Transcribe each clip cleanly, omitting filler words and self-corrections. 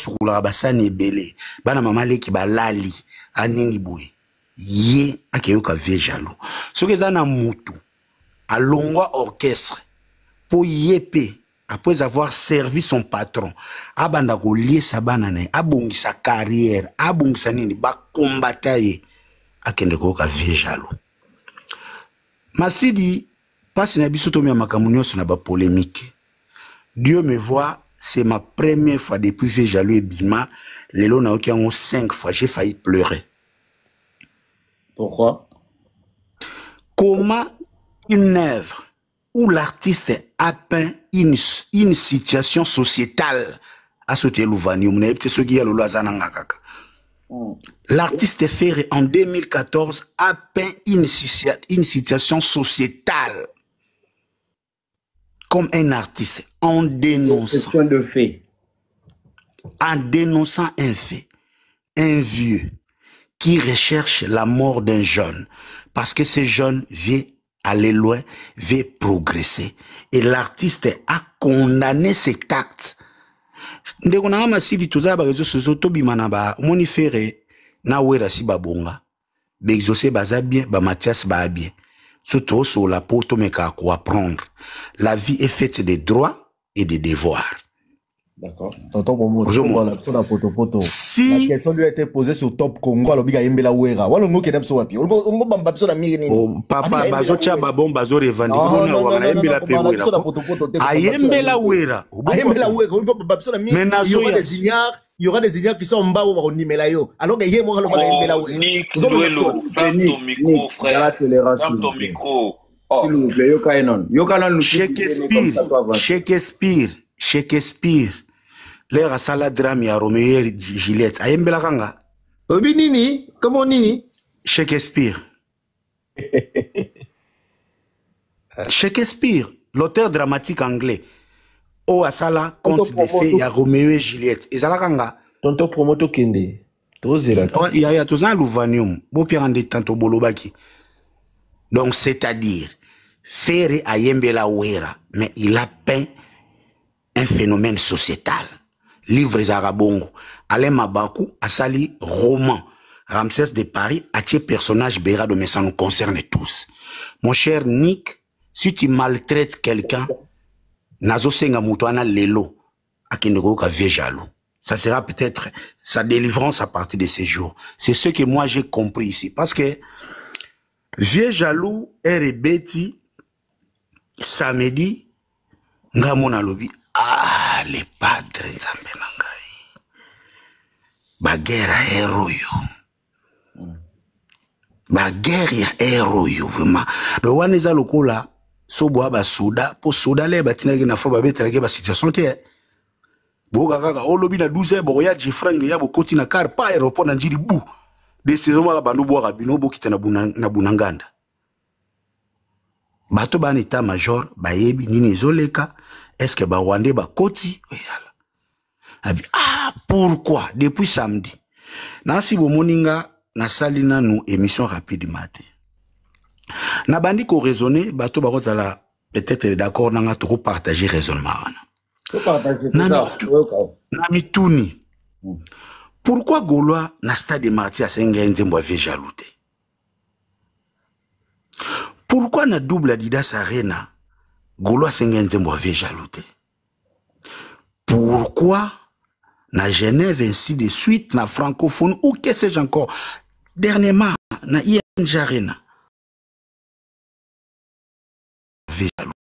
sukula basani ebele bana mama leki balali aningi boye ye akeyoka vie jaloux soki eza na mutu alongwa orchestre po yepe après avoir servi son patron abanda koliesa bana naye abongisa carrière abongisa nini bakombata ye akende koyoka vie jaloux Masidi pasi na biso tomia makambo nyonso na ba polémique Dieu me voit, c'est ma première fois depuis que j'ai lu Bima. Les lots n'a aucun 5 fois, j'ai failli pleurer. Pourquoi? Comment une œuvre où l'artiste a peint une situation sociétale à ce l'artiste Ferré en 2014 a peint une situation sociétale. Comme un artiste, en dénonçant de fait. En dénonçant un fait, un vieux qui recherche la mort d'un jeune, parce que ce jeune veut aller loin, veut progresser. Et l'artiste a condamné cet acte. Ndeko na masidi toza ba réseaux sociaux tobimana ba moni Ferré na wera si babonga. Ba exaucer baza bien, ba Mathias ba bien. Surtout sur la peau, mais qu'à quoi apprendre. La vie est faite de droits et de devoirs. D'accord. Tonton Momo, si la question lui a été posée sur Top Congo, alors il y a Mbela Ouera. Wala ngo kedam so wapi. Ongo bamba biso na miri nini. Papa bazo tia babon bazo revendiquer na wana Mbela pe Ouera. Ayembela Ouera. Ayembela Ouera, ongo bamba biso na miri. Il y aura des ignares qui sont en bas où on y met là yo. Alors que hier moi le Mbela Ouera. Ferme ton micro frère. Ferme ton micro. S'il vous plaît, Yokanon. Shakespeare. L'air à sala drame ya Roméo et Juliette. Ayembela kanga. Obi nini? Comment nini? Shakespeare, l'auteur dramatique anglais. O asala conte de fées ya Roméo et Juliette. Ezala kanga. Tonto promoto kende. Tozela. Ya tozana l'Uvanium. Bo pirande tanto bolobaki. Donc c'est-à-dire Ferré ayembela Ouera, mais il a peint un phénomène sociétal. Livre Zarabongo. Alain Mabakou a sali roman. Ramsès de Paris a tué personnage Bérado, mais ça nous concerne tous. Mon cher Nick, si tu maltraites quelqu'un, nazo senga mutuana lelo, akindego ka vie jaloux. Ça sera peut-être sa délivrance à partir de ces jours. C'est ce que moi j'ai compris ici. Parce que vie jaloux est rebeti samedi, ngamona lobi. Ah, les padres nzambe nangai. Baguerre héros yo. Baguerre ya héros yo vraiment. Le waneza lokola sobo ba soda po soda le batina ki na fo ba betela ke ba situation te. Boga kaka olobi na 12 bo ya jifrang ya bo koti na car pa aéroport na njiri bu. De saison ma bandu bo bino bo kita na bunanganda. Bato ba état major ba yebi nini ezoleka. Est-ce que Rwandais ba koti? Ah, pourquoi? Depuis samedi. Nasi bo moninga na salina nous émission rapide matin. Na bandi ko raisonner, bato ba kozala peut-être d'accord nanga to partager raisonnement. Na mituni. Pourquoi Gaulois na stade de Martyr à Sengenzembo vie jaloute? Pourquoi na double Adidas Arena Gaulois Sengenzembo vie jaloute? Pourquoi na Genève ainsi de suite na francophone ou que sais-je encore dernièrement na ING Arena vie jaloute?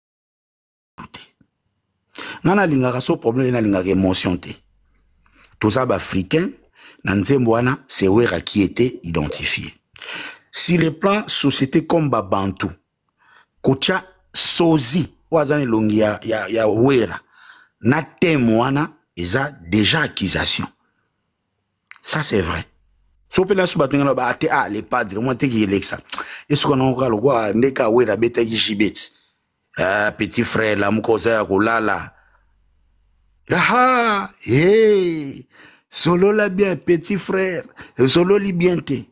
Nana lingaka so problème na lingaka émotion te. Tous les Africains, c'est Ouera qui était identifié. Si les plans société comme Babantu, Kocha Sozi, Ouazane Longi ya Ouera, na témoana, ils ont déjà accusation. Ça c'est vrai. Si on peut les padres, on te dit ça. Est-ce qu'on a le droit de Ouera beta jibet? Petit frère, la moukosa kolala. Ah, hey, solo la bien, petit frère, solo li bien te.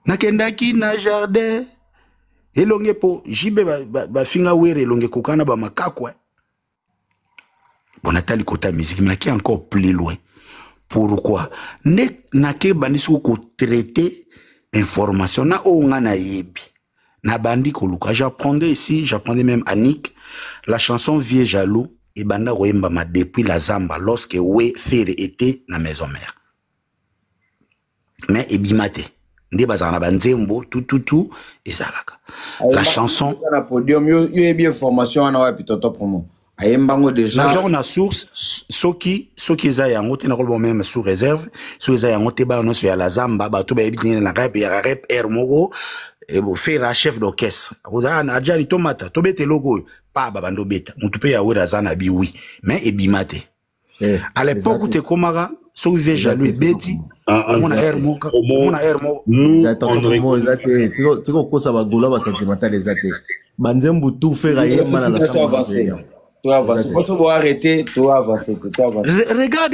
Nakendaki na jardin, elonge po, jibe ba finga were, elonge kokana ba makakwa. Bon, Nathalie Kota musique, mais qui est encore plus loin. Pourquoi? Na ke bandi sou ko traiter information na o nga na yebi. Na bandi ko luka. J'apprenais ici, j'apprenais même à Nick, la chanson Vieux Jaloux et banda roembama depuis la Zamba lorsque we Fere était na maison mère. Mais ebimate. Nde bazana banzembo tout et salaka. La chanson na podium yo bien formation na wa pitoto promo. Ayembango déjà na source soki eza yango te na kolbo même sous réserve sous eza yango te ba no so ya la Zamba ba to ba ebitini na rap ya rap air mogo et bo faire chef d'orchestre oza na ajali tomata to bete logo pa ba bando beta mutu pe ya wera zana bi oui mais ebimate à l'époque te komara so Vieux Jaloux ebeti on a air mogo ça tonton ezate tiko kosa ba gola ba sentimental ezate banzembu tout faire yema na la Samba. Regarde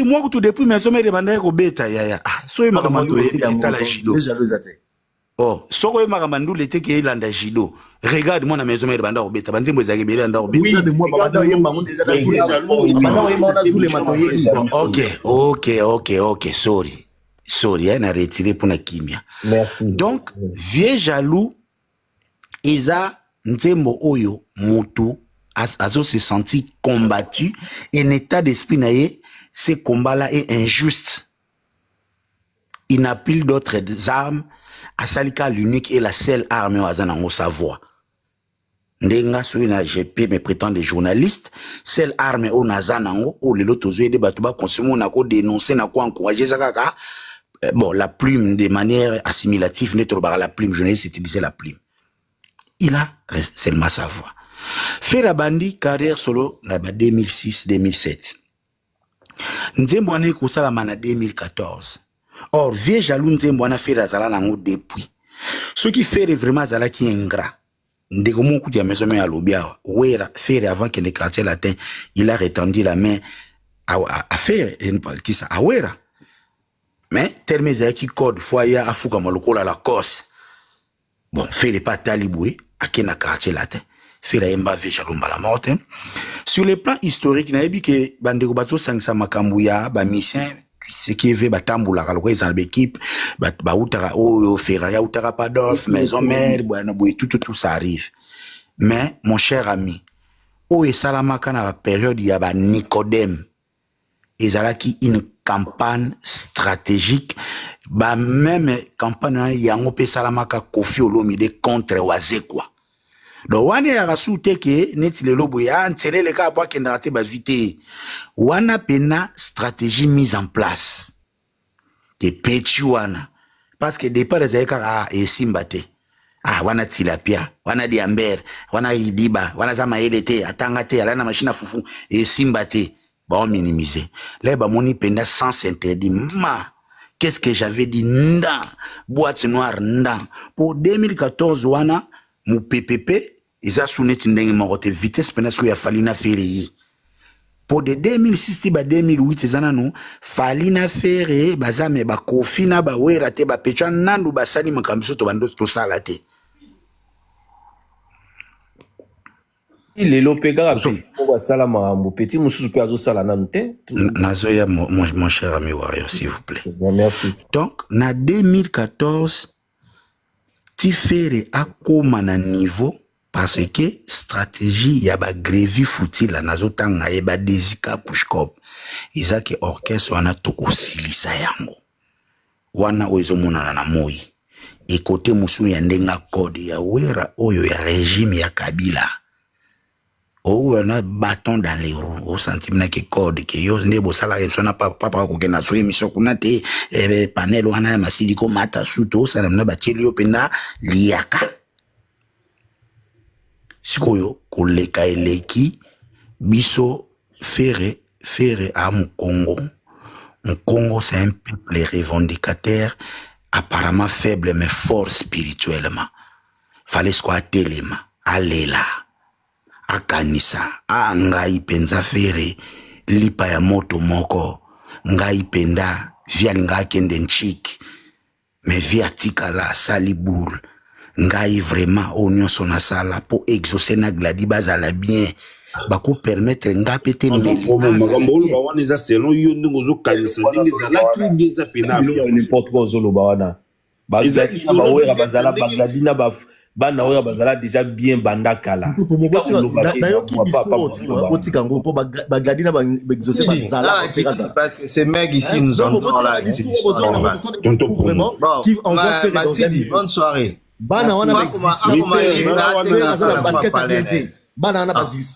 moi tout depuis mes hommes de banda ko beta yaya so e makamando eta la jido oh so ko e makamando lete ke ilanda jido regarde moi na mes hommes de banda ko beta banzembo ezaki bela nda ko beta oui moi banda yemba ngo déjà da sous banda yemba na sous les matoyeli ok sorry na retirer pour na kimia merci donc Vieux Jaloux eza nzembo oyo mutu Azo se senti combattu et un état d'esprit naïe, ce combat-là est injuste. Il n'a plus d'autres armes. Asalika l'unique et la seule arme au Azanango sa voix. Ndenga sou na GP me prétend des journalistes, seule arme au Nazanango ou les autres de batuba consommer na ko dénoncer na ko encourager zakaka. Bon, la plume de manière assimilative n'est trop la plume, journaliste utiliser la plume. Il a seulement sa voix. Fere bandi carrière solo na 2006-2007. Nzembo ane kusala mana 2014. Or Vieux Jaloux nzembo ane Fere azala nango depuis. Ce qui Fere vraiment azala qui ingrat. Ndeko mon coup de maison mais à l'obia. Wera Fere avant que les quartiers latins, il a rétendu la main à Fere qui ça à Wera. Mais tellement qui code foyer à Fouka Molokola la Corse. Bon Fere pas taliboué à qui na quartier latin. Fera yemba Vieux Jaloux mbala morte. Sur le plan historique, na yebi que bandeko bato sangisa makambuya ba mission ce qui veut batambula kaloko ils en équipe ba utara o Fera ya utara Padolf maison mère bwana boy tout ça arrive. Mais mon cher ami, o esalamaka na période ya ba Nicodème ezalaki une campagne stratégique ba même campagne yango pe salamaka Kofi Olomide contre Wazekwa. Donc, wane ya rasu teke, neti le lobo ya, ntele le ka apwa kendate bazuite. Wana pena stratégie mise en place. De pechi wana. Parce que départ les aïka esimbate. Wana tilapia, wana diamber, wana idiba, wana zama elete, atangate, alana machine fufu, esimbate. Bon, minimiser. Là, moni penda sans interdit. Qu'est-ce que j'avais dit? Nda. Boîte noire, nda. Pour 2014, wana, mu PPP, ils ont souné tindenge morote vitesse penasko ya falina Fere. Pour de 2006 ba 2008 ezana no falina Fere bazame ba kofina ba wera te ba pecha nandu basani makambiso to bando to sala te. Il est l'opéra pour sala marambo petit mususu pe azo sala nante. Nazo ya mon cher ami Warrior s'il vous plaît. Merci. Donc na 2014 ti Fere a koma na niveau parce que stratégie ya ba grévi fouti la nazotanga e ba Dezika Pushkop izaki orchestre wana to osilisa yango wana ozo monana na moi e côté musu ya ndenga code ya wera oyo ya régime ya Kabila o wana bâton dans les roues au sentiment que code que yo ne bo sala so na papa ko kena so émission kuna te panel wana masiliko mata suto sala na ba thelio penda liaka sikoyo koleka eleki biso Fere à Congo. Congo c'est un peuple revendicateur apparemment faible mais fort spirituellement. Fallait squatter les mains, aller là. Akanisa, ngai penza Fere, lipa ya moto moko, ngai penda, via nga kende nchik, mais via tika la sali ngai vraiment oignon son sala pour exaucer na gladi bazala bien, bako permettre ngapete melinga selon yo ndingozo kanisa ndingi zalaki ngeza pena n'importe quoi zolo bawana bazala bazala bagadina bana oya bazala déjà bien banda kala d'ailleurs qui discours botika ngo po bagadina ba exaucer bazala parce que ces mecs ici nous entendent là vraiment qui envoie faire dans bonne soirée bana wana basket bien bana wana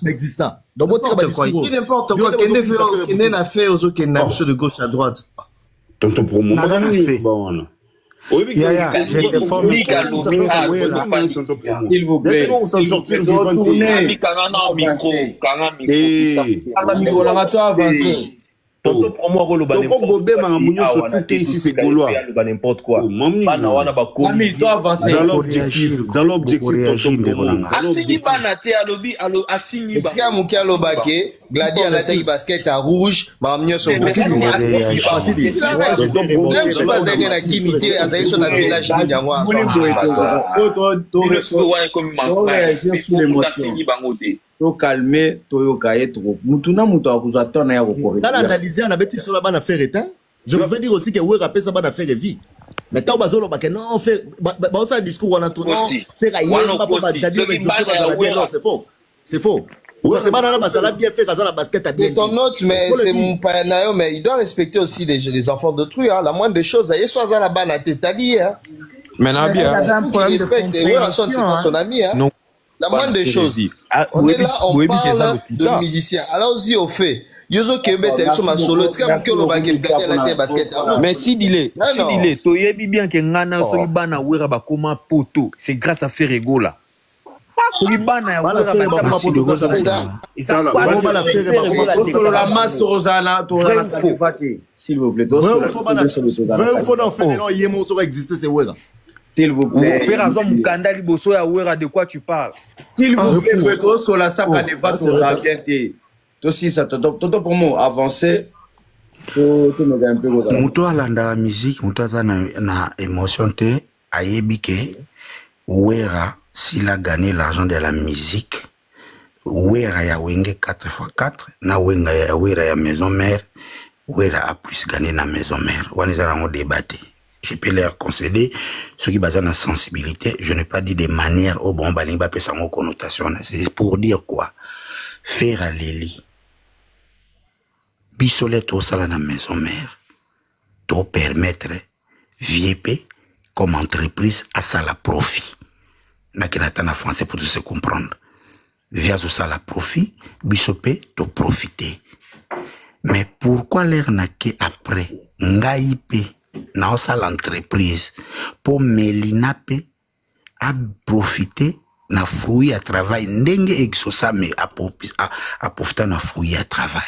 exista donc botika ba discours n'importe quoi kende na fait aux autres de gauche à droite tonton promo j'ai des formes s'il vous plaît Tonton promo roloba n'importe ici c'est gaulois n'importe quoi bana wana ba ami toi avancer dans l'objectif afini bana te alobi afini ba tika muki alobake gladi alataki basket à rouge ba mnyoso bofini même si pas zane na kimité azali so na village ni nyangwa to calmer to yokaye trop mutuna muto akuzwa tona ya kokore dans analyser na beti sur la bana faire état je veux dire aussi que Wera pesa bana faire vie mais tant bazolo ba que non faire ba ça discours wana to non faire ailleurs pas pas dadi c'est faux c'est bana na basala bien fait dans la basket à bien c'est ton note mais c'est mon panayo mais il doit respecter aussi les enfants d'autrui hein la moindre des choses et soit la bana t'établi hein maintenant bien il respecte Wera c'est pas son ami hein la moindre des choses. On est là, on parle de musiciens. Alors aussi au fait, Yozo Kebete sur ma solo, tu sais que le baguette la basket. Mais si dile, to yebi bien que ngana so bana wera ba koma poto, c'est grâce à Ferrego là. So bana wera ba koma poto ça. Ça va la faire la masse Rosana, s'il vous plaît. Faut dans faire non yemo so exister c'est wera. S'il vous plaît. Faire raison mukanda liboso ya wera de quoi tu parles? S'il vous plaît, Pedro sur la sac à débat sur la bienté. Toi aussi ça toto pour moi avancer. Muto alanda musique, muto na émotion te ayebi ke wera s'il a gagné l'argent de la musique, wera ya wenge 4x4 na wenga ya wera ya maison mère, wera a plus gagné na maison mère. Waniza rango débatté. Je peux leur concéder ceux qui basent la sensibilité. Je n'ai pas dit de manière au bon balimba peut sans connotation. C'est pour dire quoi? Faire à l'élite. Bisolet au salon à la maison mère. To permettre VIEP comme entreprise à ça la profit. Mais qui n'attend en français pour tout se comprendre. Via ça la profit, bisopé to profiter. Mais pourquoi l'air n'a qu'après? Ngaïpe. Dans l'entreprise pour Melinape à profiter na fruit à travail ndenge exosa mais à profiter na fruit à travail.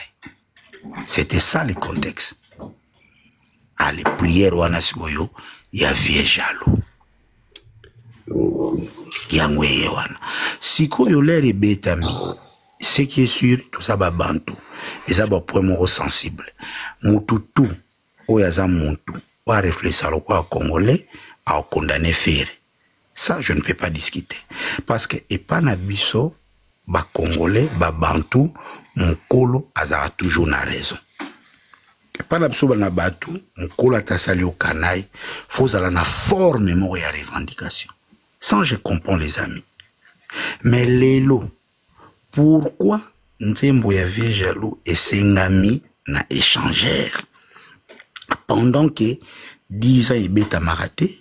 C'était ça le contexte. À les prières wana sigoyo ya vie jalo. Yangwe wana. Sikoyo l'air betami. Ce qui est sûr tout ça ba bantu. Et ça ba point moro sensible. Mututu oyaza muntu. Ou à réfléchir à Congolais, à condamner faire. Ça, je ne peux pas discuter. Parce que, et pas nabiso, ba Congolais, ba Bantou, mon colo, a toujours na raison. Et pas nabiso, ba Nabatou, mon colo, a sali au canaille, faut aller na forme, mémoire et revendication. Sans je comprends les amis. Mais l'élo, pourquoi, Nzembo ya vie jaloux et Sengami na échangeur? Pendant que 10 ans, il est maraté,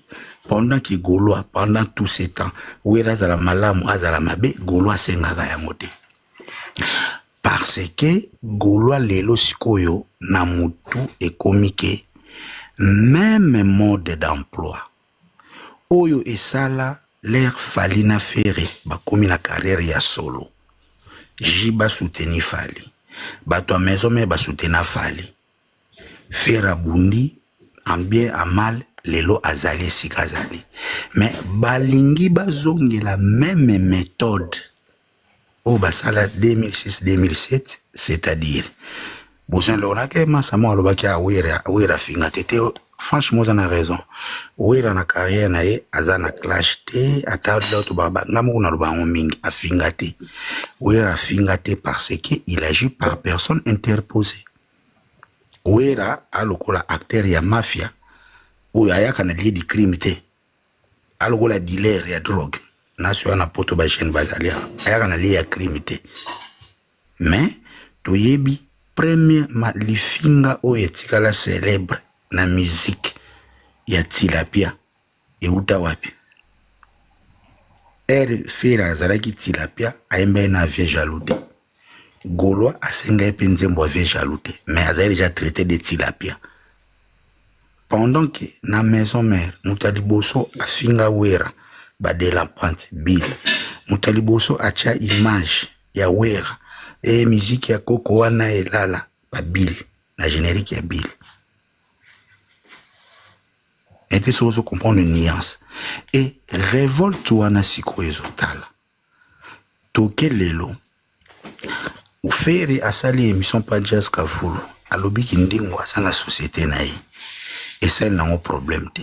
pendant que Gaulois, pendant tous ces temps, où il y a la malam, la mabe, Gaulois c'est ngayamote. Parce que Gaulois lelo sikoyo na mutu et comique, même mode d'emploi. Oyo et sala, l'air fali na ferre, ba komi na carrière ya solo. Jiba souteni fali. Ba toi maison mais ba soutena fali. Faire à Bundi, en bien, en mal, les lots azali, sikazali. Mais balingi bazongi la même méthode. Au basala 2006-2007, c'est-à-dire, Bousin l'on a que ma samo alobaki a wera finga tete franchement on a raison Wera na carrière na ye azana clash te ata d'autres baba ngamo na lubango mingi afingate Wera afingate parce que il agit par personne interposée Wera alokola acteur ya mafia ou ayaka na lié du crime te alokola dealer ya drogue naso na poto ba chaîne bazalia ayaka na lié ya crime te mais toyebi premier ma lifinga o etikala célèbre na musique ya tilapia e uta wapi fera zalaki tilapia aimba na vie jaloute Gaulois asenga epenzembo vie jaloute mais azali déjà traité de tilapia pendant que na maison mère mutaliboso afinga Wera ba de la pointe bill mutaliboso acha image ya Wera et musique ya koko wana elala ba bill na générique ya bill et tu sais comprendre une nuance et révolte wana siko ezotala toke lelo ou faire asali émission pas jazz kafulu alobi kindingo asa na société na ye et ça n'a pas problème te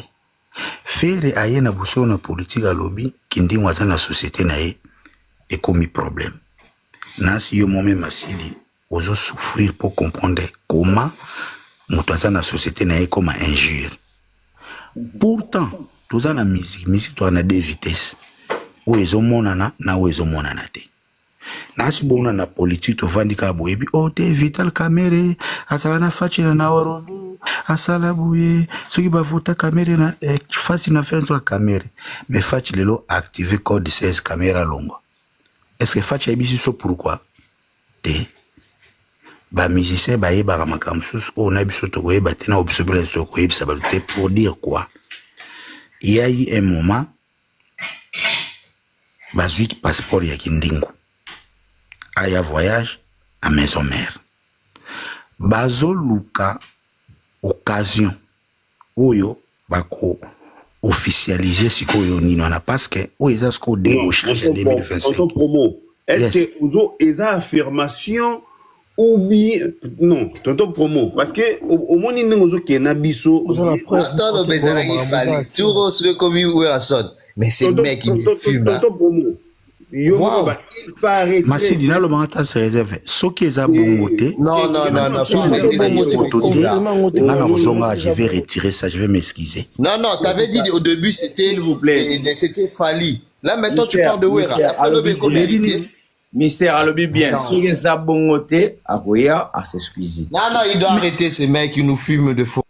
faire aye na buso na politique alobi kindingo asa na société na ye et comme problème nasi yo moi même asili ozo souffrir pour comprendre comment muto asa na société na ye comme injure. Pourtant tous na musique to na deux vitesses ou ezo monana na ou ezo monana te nasi bona na politique to vandika boyebi o te Vital Kamerhe asala na fachi na orobu asala buye soki ba vota Kamerhe na fachi na fenzo Kamerhe mais fachi lelo activer code 16 caméra longo est-ce que fachi ebisi so pourquoi te ba musicien ba yeba ka makamsus o na biso to koyeba te na obsobela to koyeba ça va pour dire quoi il y a eu un moment bazuit passeport ya kindingo aya voyage à maison mère bazo luka occasion oyo bako officialiser sikoyo nino na parce que o eza sko débauchage en 2025 promo est-ce que ozo eza affirmation ou bien non tonton promo parce que au moins ni ngozo ke na biso attends le bezala il fallait turo sur le commis Werason mais c'est le mec qui me fume tonton promo yo ba il paraît Massi dina lo bangata se réserve soki eza bongote non je vais retirer ça je vais m'excuser non t'avais dit au début c'était s'il vous plaît c'était Fali là maintenant tu parles de Wera après le bécomérité Mystère a lobby bien. Si les abongotés à Goya à s'excuser. Non, il doit arrêter ces mecs qui nous fument de faux.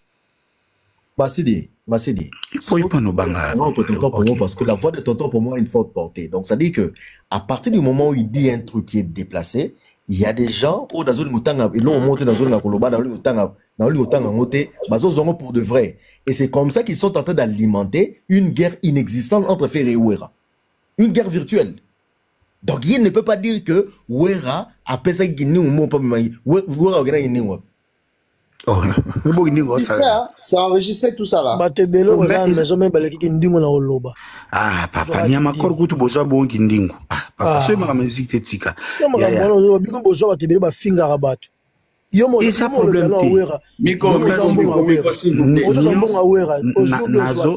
Masidi. Il faut pas nous banger. Non, pour moi, parce que la voix de tonton pour moi a une forte portée. Donc ça dit que à partir du moment où il dit un truc qui est déplacé, il y a des gens où dans une montagne ils l'ont monté dans une koloba dans le monté bazozongo pour de vrai. Et c'est comme ça qu'ils sont en train d'alimenter une guerre inexistante entre Ferre et Wera. Une guerre virtuelle. Donc il ne peut pas dire que Wera a pensé qu'il n'y a pas de Wera a gagné. Oh, c'est enregistré tout ça là. Ah, papa, il y a ma corps qui bosse à bon kindingo. Ah, papa, c'est ma musique tetika. Et ça problème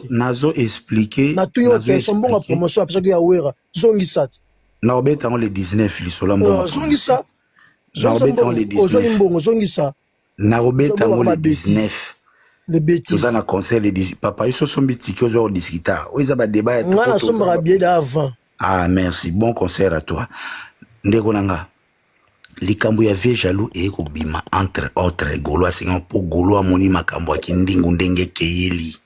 nazo expliquer na obeta on le 19 lisola mbongo zongisa na obeta on le 19 les bêtises ça na conseil le papa ils sont bitiki aux discuter oza ba débat ngana sombra bien d'avant. Ah merci, bon concert à toi ndeko nanga likambo ya vie jaloux et kobima entre autres Gaulois c'est pour Gaulois moni makambo ya kindingu ndenge keyeli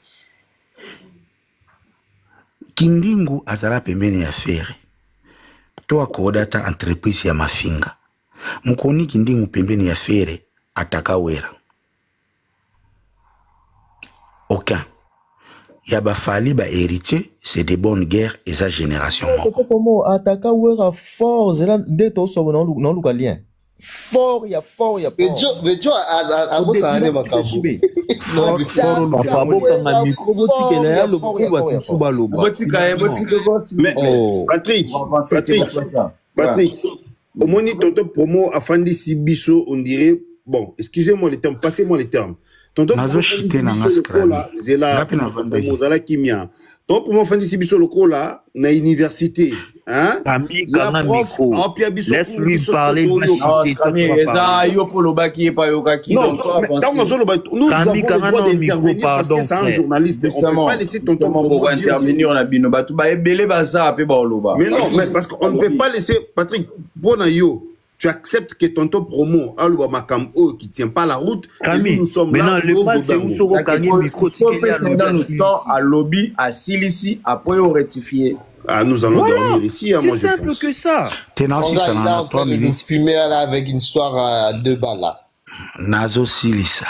kindingu azala pembeni ya Ferre to akodata entreprise ya mafinga mukoni kindingu pembeni ya Ferre ataka Wera aucun yaba fali ba héritier c'est des bonnes guerres et sa génération comment ataka Wera fort zela ndeto so non lukalien fort ya mais tu a bossa ane makambo fort maboka na micro botika na lo kuba suba lo botika Patrick au moni tonton promo afandi si biso on dirait bon excusez-moi les termes passez-moi les termes tonton nazo chité na ngaskra zela mozala kimia donc pour moi fandi biso lokola na université hein Ami kanga micro laisse-lui parler il va chuter toi tu vas parler yo pour le baki pas yo kaki donc nous avons le droit d'intervenir parce que c'est un journaliste on peut pas laisser tonton pour intervenir on a bino batu ba ebele baza pe ba loba mais non mais parce qu'on ne peut pas laisser Patrick Bonayo tu acceptes que tonton promo Alouba Makambo qui tient pas la route et nous sommes là le mal c'est où soko gagner micro à lobby à Silisi après au rectifier. Ah, nous allons dormir ici. C'est simple que ça. Tenancy, ça n'a pas de fumer avec une histoire à 2 balles là. Nazo Silisa.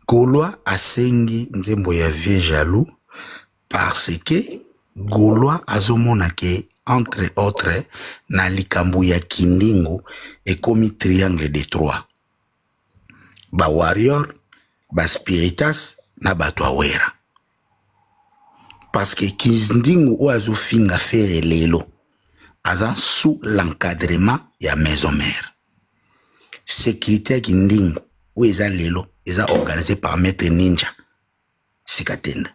Gaulois a sengi nzembo ya vie jaloux parce que Gaulois azomona ke entre autres na likambo ya kindingo et comme triangle de Troie. Ba warrior, ba spiritas na batwa wera. Parce que kindingo oazo finga faire lelo aza sous l'encadrement ya maison mère. Sécurité kindingo ou eza lelo eza organisé par maître ninja. Sikatenda.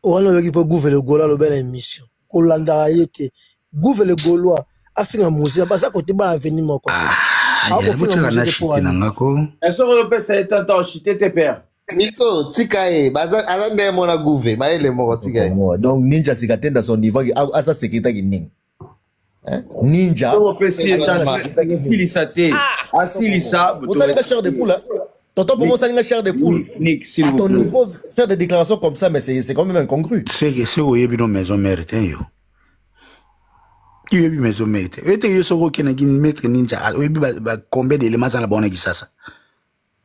Wana yoki po gouver le Gaulois lo belle émission. Kolanda yete gouver le Gaulois afinga muzi parce que côté ba avenir moko. Ah, ya bocha na chité nangako. Est-ce que le pèse est en chité tes pères? Miko, Tikae, baza alande mona gouve, maele moko Tikae. Donc ninja sikatenda son niveau à sa sécurité qui ning. Ninja. Comment peut Silisa te? Ah Silisa. Vous savez la chair de poule. Tonton pour moi ça la chair de poule. Nick, s'il vous plaît. À ton niveau faire des déclarations comme ça mais c'est quand même incongru. C'est où yebi no maison mère yo. Qui yebi maison mère. Ete yo soko kena gi maître ninja. Yebi ba combien d'éléments dans la bonne gisasa.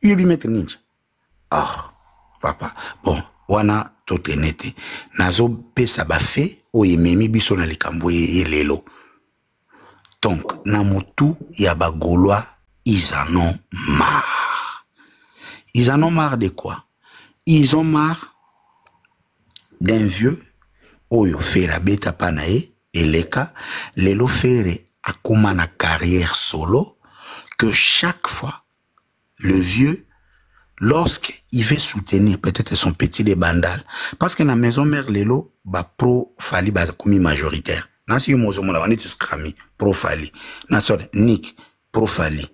Yebi maître ninja. Ah, papa. Bon, wana totenete. Nazo pesa ba fait o yememi biso na likambo lelo. Donc, na mutu ya ba Gaulois, ils en ont marre. Ils en ont marre de quoi? Ils ont marre d'un vieux oyo fera beta panae eleka lelo fere akuma na carrière solo que chaque fois le vieux lorsqu'il veut soutenir peut-être son petit des bandales, parce que dans la maison mère Lelo, ba pro fali ba komi majoritaire. Nansi yo mozo mona waniti skrami pro fali. Naso Nick pro fali.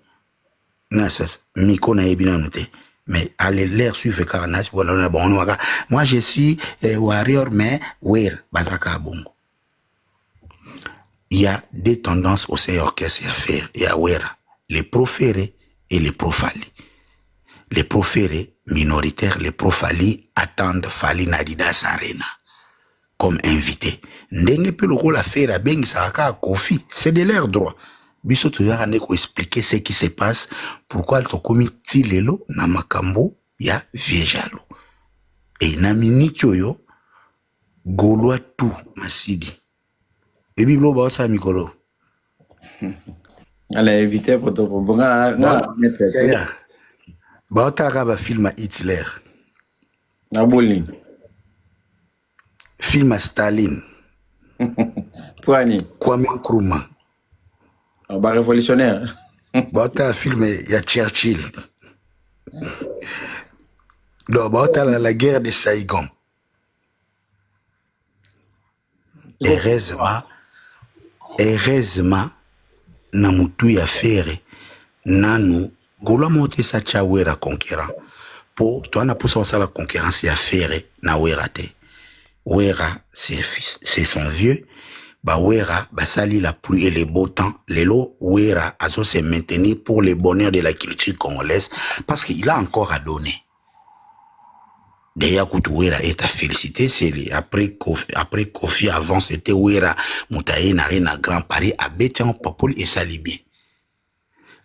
Nasas miko na ebina noté. Mais allez l'air suivre car nas voilà bon waka. Moi je suis warrior mais wer bazaka bongo. Il y a des tendances au sein orchestre à faire. Il y a wera les proférés et les profali. Les proférés minoritaires, les profali attendent Fali Nadidas Arena comme invité. Ndenge pe loko la faire à Bengi Saraka Kofi, c'est de leur droit. Biso toujours ane ko expliquer ce qui se passe, pourquoi le tokomi tilelo na makambo ya viejalo. Et na minute yo Gaulois tout masidi. Et biblo ba sa mikolo. Allez éviter pour to bonga na Baotaka ba film à Hitler. Nabolin. Film à Staline. Kwani. Kwame Nkrumah. Ba révolutionnaire. Baotaka film ya Churchill. Donc baotaka la guerre de Saigon. Heureusement, na mutu ya fere nanu Gaulois monte sa cha wera conquérant. Pour toi na poussa ça la concurrence ya faire na wera te. Wera c'est son vieux. Ba wera ba sali la pluie et les beaux temps. Lelo wera azo se maintenir pour le bonheur de la culture congolaise parce qu'il a encore à donner. D'ailleurs kutu wera est à féliciter, c'est après Kofi avant c'était wera mutaye na rena Grand Paris à Bétian Popol et Salibien.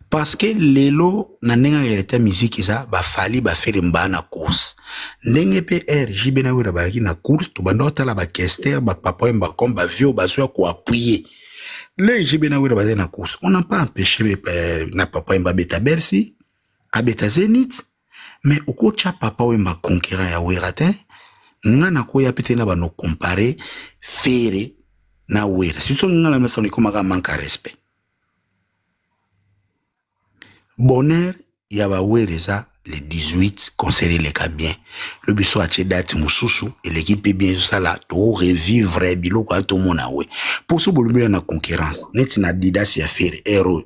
Parce que lelo na nenga yeleta musique ça ba fali ba faire mba na course ndenge PR jibena wera ba na course to bandota la ba kester ba papa mba comme ba vieux ba so ko appuyer le jibena wera ba na course on n'a pas empêché na papa mba beta Bercy a beta Zenith mais au kocha papa mba conquérant ya wera te ngana ko ya pete na ba no comparer faire na wera si so ngana na soni comme manque respect. Bonheur, yaba wereza le 18, conseiller les cas bien. Le biso a date Moussoussou et l'équipe est bien ça là, tout revivre bilo quand tout le monde a ouais. Pour ce boulot, il y a une concurrence. Net na didas ya faire héros.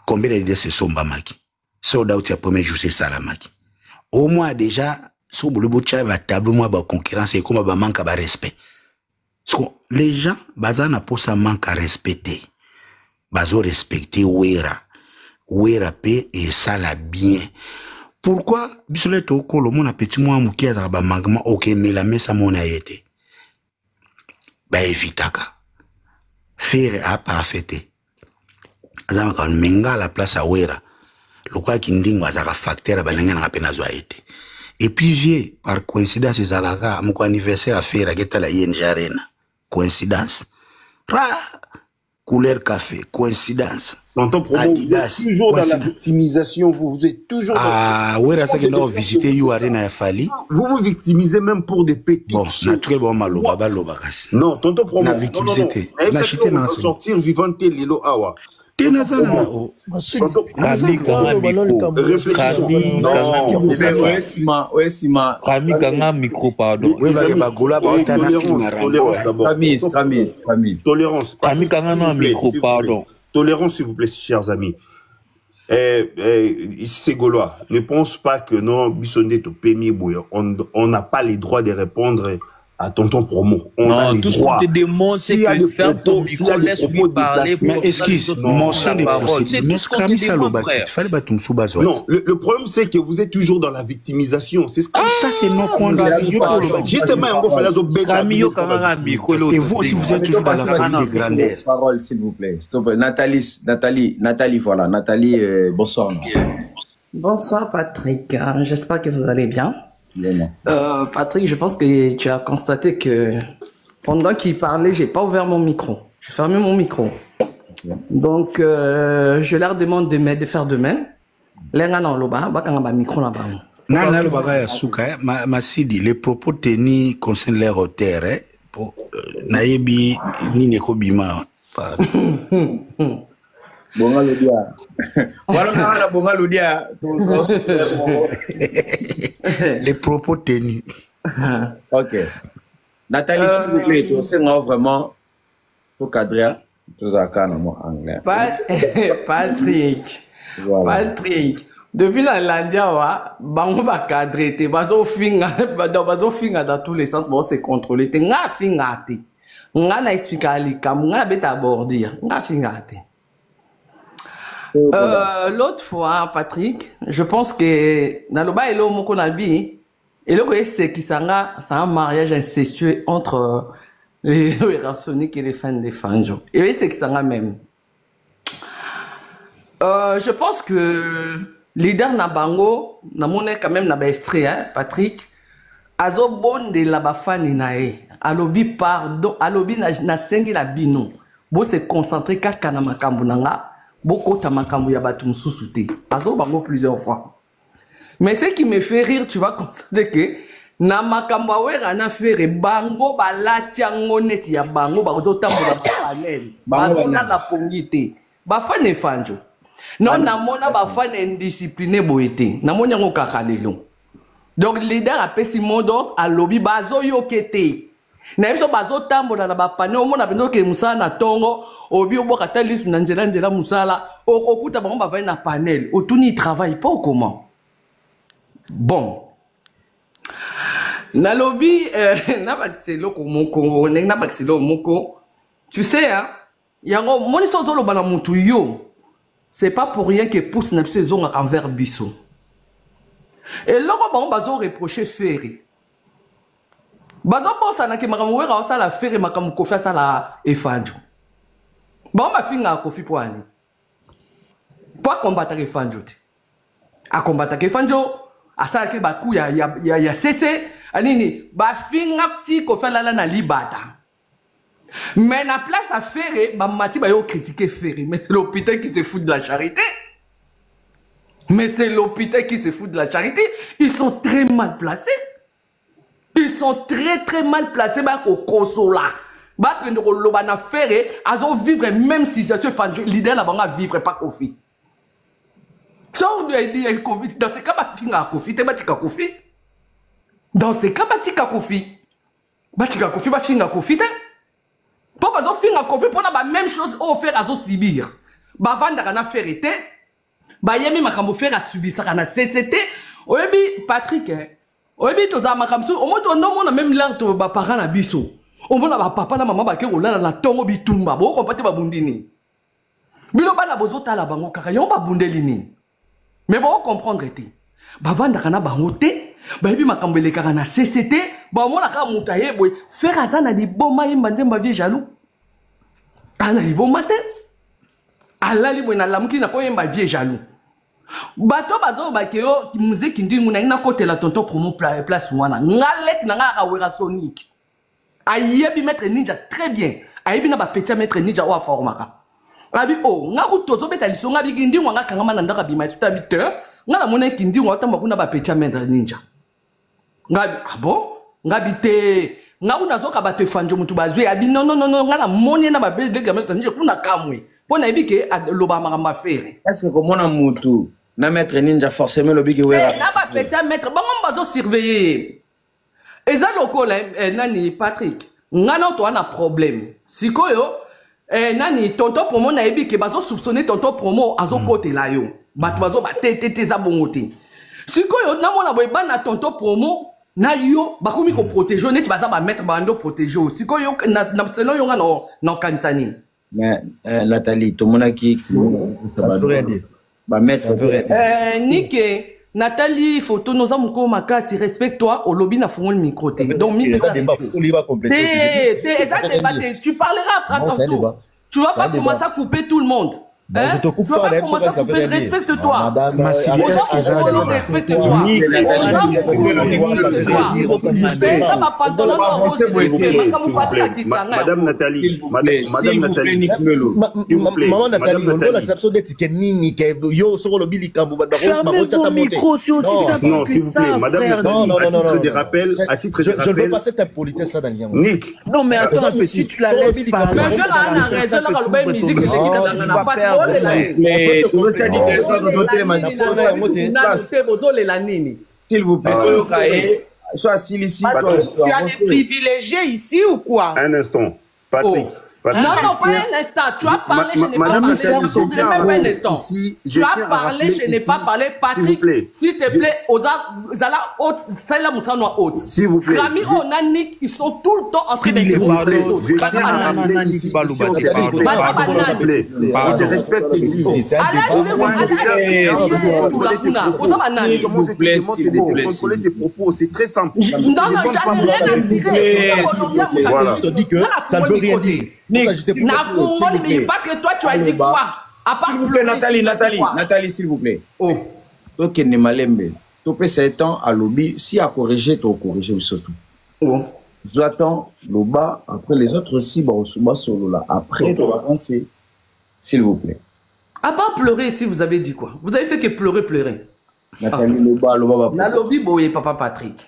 Combien de didas se sont bamaki? So da tu as premier jour c'est ça la maki. Au moins déjà, ce boulot tu as tableau moi ba concurrence et comme ba manque ba respect. Les gens, bazana pour ça manque à respecter. Bazo respecter Ouera paix et ça la bien. Pourquoi bisole to ko le mon petit moi mukia da ba mangama OK mais la mesa mona été. Ba evitaka. Faire a parfaité. Azama kan menga la place à Ouera. Le quoi qui ndingo azaka facteur ba lenga na pena zo été. Et puis vieux par coïncidence ezalaka mon anniversaire à faire à la ING Arena. Coïncidence. Couleur café, coïncidence. Tonton Promo, vous êtes toujours dans la victimisation, vous êtes toujours dans... oui, c'est que nous visiter Arena Fali. Vous victimisez même pour des petites choses. Non, Tonton Promo, non. On va sortir vivant Lilo Awa. Tolérance, s'il vous plaît, chers amis. Ici, c'est Gaulois. Ne pense pas que non, Bissondé to Pémi Bouya. On n'a pas les droits de répondre à Tonton Promo. On a les droits. S'il y a des propos, déplacés. Mais excuse, mon sang des procédures. Mais ce qu'il ça le non, le problème, c'est que vous êtes toujours dans la victimisation. C'est ça, c'est non qu'on a vu. Justement, on va faire et vous aussi, vous êtes toujours dans la famille de grandeur. Parole, s'il vous plaît. Nathalie, voilà. Nathalie, bonsoir. Bonsoir, Patrick. J'espère que vous allez bien. Patrick, je pense que tu as constaté que pendant qu'il parlait, j'ai pas ouvert mon micro. J'ai fermé mon micro. Donc, je leur demande de faire de même. Les propos tenus concernent les auteurs. Naïbi ni nekobima. Bonga Ludia. Voilà, Bonga Ludia. Les propos tenus. Ok. Nathalie, s'il vous plaît, c'est vraiment pour cadrer tout ça en anglais. Patrick. Voilà. Patrick. Depuis la Landia, bango ba cadrer te bazo finga dans tous les sens, bon c'est contrôlé te nga finga te. Nga na expliquer ali kam nga beta bordir. Nga finga te. L'autre fois, Patrick, je pense que Naloba et Lomoko Nabi, et le c'est qui c'est un mariage incestueux entre les Erasoniques et les fans des Fanjo. Et c'est qui ça même. Je pense que leader Nabango, Namone quand même Nabestre, hein, Patrick, Azo bon de la bafani nae, alobi pardon, alobi na sengi la bino, bo se concentrer kaka na makambu nanga. Beaucoup de makambu ya batum sous-souté. Azo bango plusieurs fois. Mais ce qui me fait rire, tu vas constater que na makambu awera na fere bango balati yango neti ya bango bazo tambola panel. Bango na la pongité. Ba fane fanjo. Non na mona ba fane indiscipliné boité. Na mona ngo kakalelo. Donc leader a pesi modo a lobby bazo yokete. Na biso bazo tambola na ba panel omona bendo ke musala na tongo obi oboka ta liste na nzela musala okokuta bango ba va na panel otuni travaille pas comment. Bon. Na lobby na bakiselo ko moko na bakiselo moko. Tu sais hein, yango moni so zolo bana mutu yo. C'est pas pour rien que pousse na saison envers biso. Et là bango bazo reprocher Ferry. Bazo posa na ke makamu wera osala Ferry makamu kofi asala efanjo. Bon ma finga kofi poani. Pour combattre les fanjo. A combattre les fanjo, a ça ke baku ya cessé, anini ba finga petit kofi la na libata. Mais na place à Ferry, ba mati ba yo critiquer Ferry, mais c'est l'hôpital qui se fout de la charité. Mais c'est l'hôpital qui se fout de la charité, ils sont très mal placés. Ils sont très mal placés ba ko kosola. Bah que nous l'obana faire, azo vivre même si c'est fan leader là banga vivre pas Kofi. on lui a dit Covid, dans ce cas, batinga Kofi, te batika Kofi. Dans ce cas, batika Kofi. Batika Kofi, batinga Kofi, te. Pour bazo finga Kofi, pour la même chose au faire à subir. Bavanda kana faire été. Bayemi makambo faire à subir ça kana CCT. Oyebi Patrick, oyebi toza makamso, au moins ton nom on a même l'air to ba parents na biso. Au moins ba papa na maman ba ke olala na tongo bitumba. Bo kompate ba bundini. Bilo bana bozo tala bango kaka yo ba bundeli ni. Mais bon, comprendre te. Bavanda kana bango te, bayebi makambo le kaka na CCT, ba mo la ka mutaye boy, faire azana di boma yemba nzemba vie jaloux. Ana di boma te. Ala li boy na lamuki na ko yemba vie jaloux. Bato bazo ba ke yo musique ndi nguna ina côté la tonton promo place wana. Ngalek na nga awera Sonic. Ayebi maître ninja très bien. Ayebi na ba petit maître ninja o formaka. Abi oh ngaku tozo beta liso ngabi kindi ngwa ngakanga na ndaka bima isuta bite ngala mona kindi ngwa tamba kuna ba pecha mendra ninja ngabi ah bon ngabi te ngaku nazoka ba te fanjo mutu bazwe abi non ngala moni na ba bele gameta ninja kuna kamwe pona ebike loba makamba fere est-ce que komona mutu na maître ninja forcément lobiki wera na ba pecha maître bango bazo surveiller eza lokola nani Patrick ngana to ana problème sikoyo nani tonton promo na ebi ke bazo soupçonner tonton promo azo côté la yo bato bazo ba tete za bongote sikoyo na mona boy bana tonton promo na yo bakomi ko protéger net baza ba mettre bando protéger sikoyo na tseno yo ngana na kansani mais Nathalie to mona ki ça veut rien dire ba mettre Nike Nathalie, photo nous avons encore ma casse, respecte-toi, au lobby n'a fumé le micro. Donc, tu parleras à ton tour. Tu vas pas commencer à couper tout le monde. Je te coupe pas, respecte-toi. Madame, respecte-toi. Madame Nathalie, maman Nathalie, on doit l'accepter des tickets nini, yo sur le billy cambo, non, s'il vous plaît, Madame Nathalie, à titre de rappel, je ne veux pas cette impolitesse là dans l'Iran. Non, mais attends, si tu la laisses parler. S'il vous plaît, soit ici. Tu as des privilégiés ici ou quoi? Un instant, Patrick. Non, pas un instant. Tu as parlé, je n'ai pas parlé. Même un instant. Tu as parlé, je n'ai pas parlé. Patrick, s'il te plaît, s'il vous plaît. Rami Onanik, ils sont tout le temps en train de dérouler les autres. On se respecte ici. Contrôler tes propos, c'est très simple. Non, j'en ai rien à dire. Je te dis que ça ne veut rien dire. Parce que toi, tu as dit quoi? À part s'il vous plaît, Nathalie, s'il vous plaît. Oh. Donc, il n'est malembe. Tu peux 7 ans à lobby. Si à corriger, tu as corrigé surtout. Oh. J'attends le bas. Après, les autres aussi, bah, solo là. Après, tu vas avancer. S'il vous plaît. À part pleurer, si vous avez dit quoi? Vous avez fait que pleurer. Nathalie, le bas. Na lobby, boye, papa Patrick.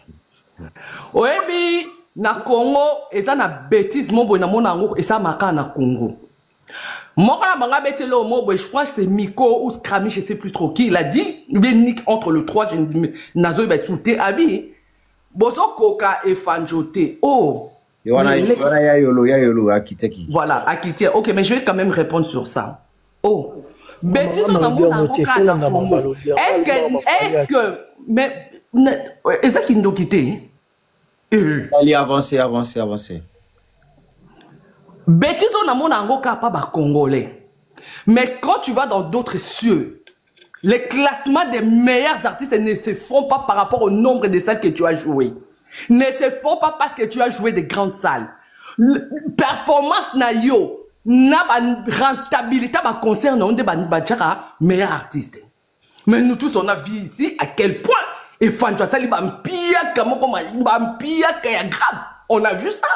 Oebi. Na Congo, et ça na bêtise, mon boy na mon ango, et ça maka na Congo. Moi, quand on a bêté le mot, je crois que c'est Miko ou Scrami, je sais plus trop qui, il a dit, il est nique entre le 3, Nazo, il va sauter, Abi. Bozo Koka et Fanjote. Oh. Voilà, Akite. Ok, mais je vais quand même répondre sur ça. Oh. Bêtise, on a mon ango, est-ce que, mais, est-ce qu'il nous quitte? Allez, avancez. Bêtise, on a mon ango pas congolais. Mais quand tu vas dans d'autres cieux, les classements des meilleurs artistes ne se font pas par rapport au nombre de salles que tu as jouées. Ne se font pas parce que tu as joué des grandes salles. Performance na yo, na rentabilité ba concert na onde ba meilleur artiste. Mais nous tous on a vu ici à quel point et Fancho Sali Bampia, comment Bampia, grave. On a vu ça.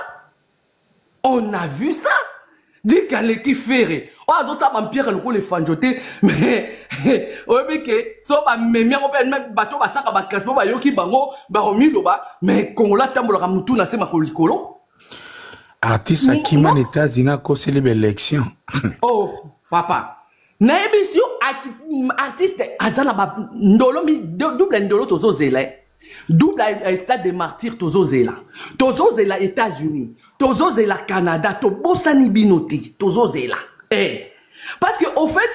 Dis qu'elle est qui fait. Oh, ça Bampia, le coup, les Fanchoté. Mais, oui, que, ça va même bateau, ça va casser, va yoki bango, baromi, mais qu'on l'a tambour la moutou, na se ma colicolo. Artiste qui m'a États-Unis a causé l'élection. Oh, papa. Na émission artiste azana ba ndolo mi double ndolo tozo zela double stade des martyrs tozo zela États-Unis tozo zela Canada to bosani binoti tozo zela parce que au fait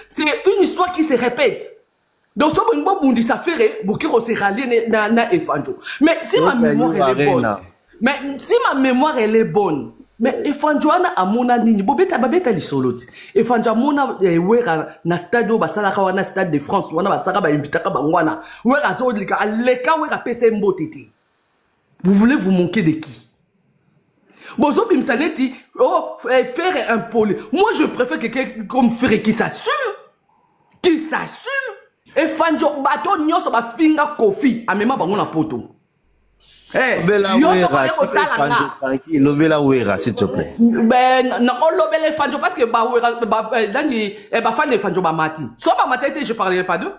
c'est une histoire qui se répète. Donc ça bon bundi ça fait bokiro se rallier na Efanjo mais si ma mémoire elle est bonne mais Efanjo ana amona nini bobeta babeta lisoloti Efanjo amona wera na stade basala ka wana stade de France wana basaka ba invitaka bangwana wera zo lika aleka wera pese mbotiti. Vous voulez vous manquer de qui? Bozo bimsaneti faire un pôle. Moi je préfère quelqu'un comme Ferré qui s'assume Efanjo bato nyoso ba finga Kofi amema bango na poto. Lobela Wera, s'il te plaît. Ben, non, lobela Efanjo parce que ba Wera, ba fan de Efanjo ba mati. Soit ba mati, je parlerai pas d'eux.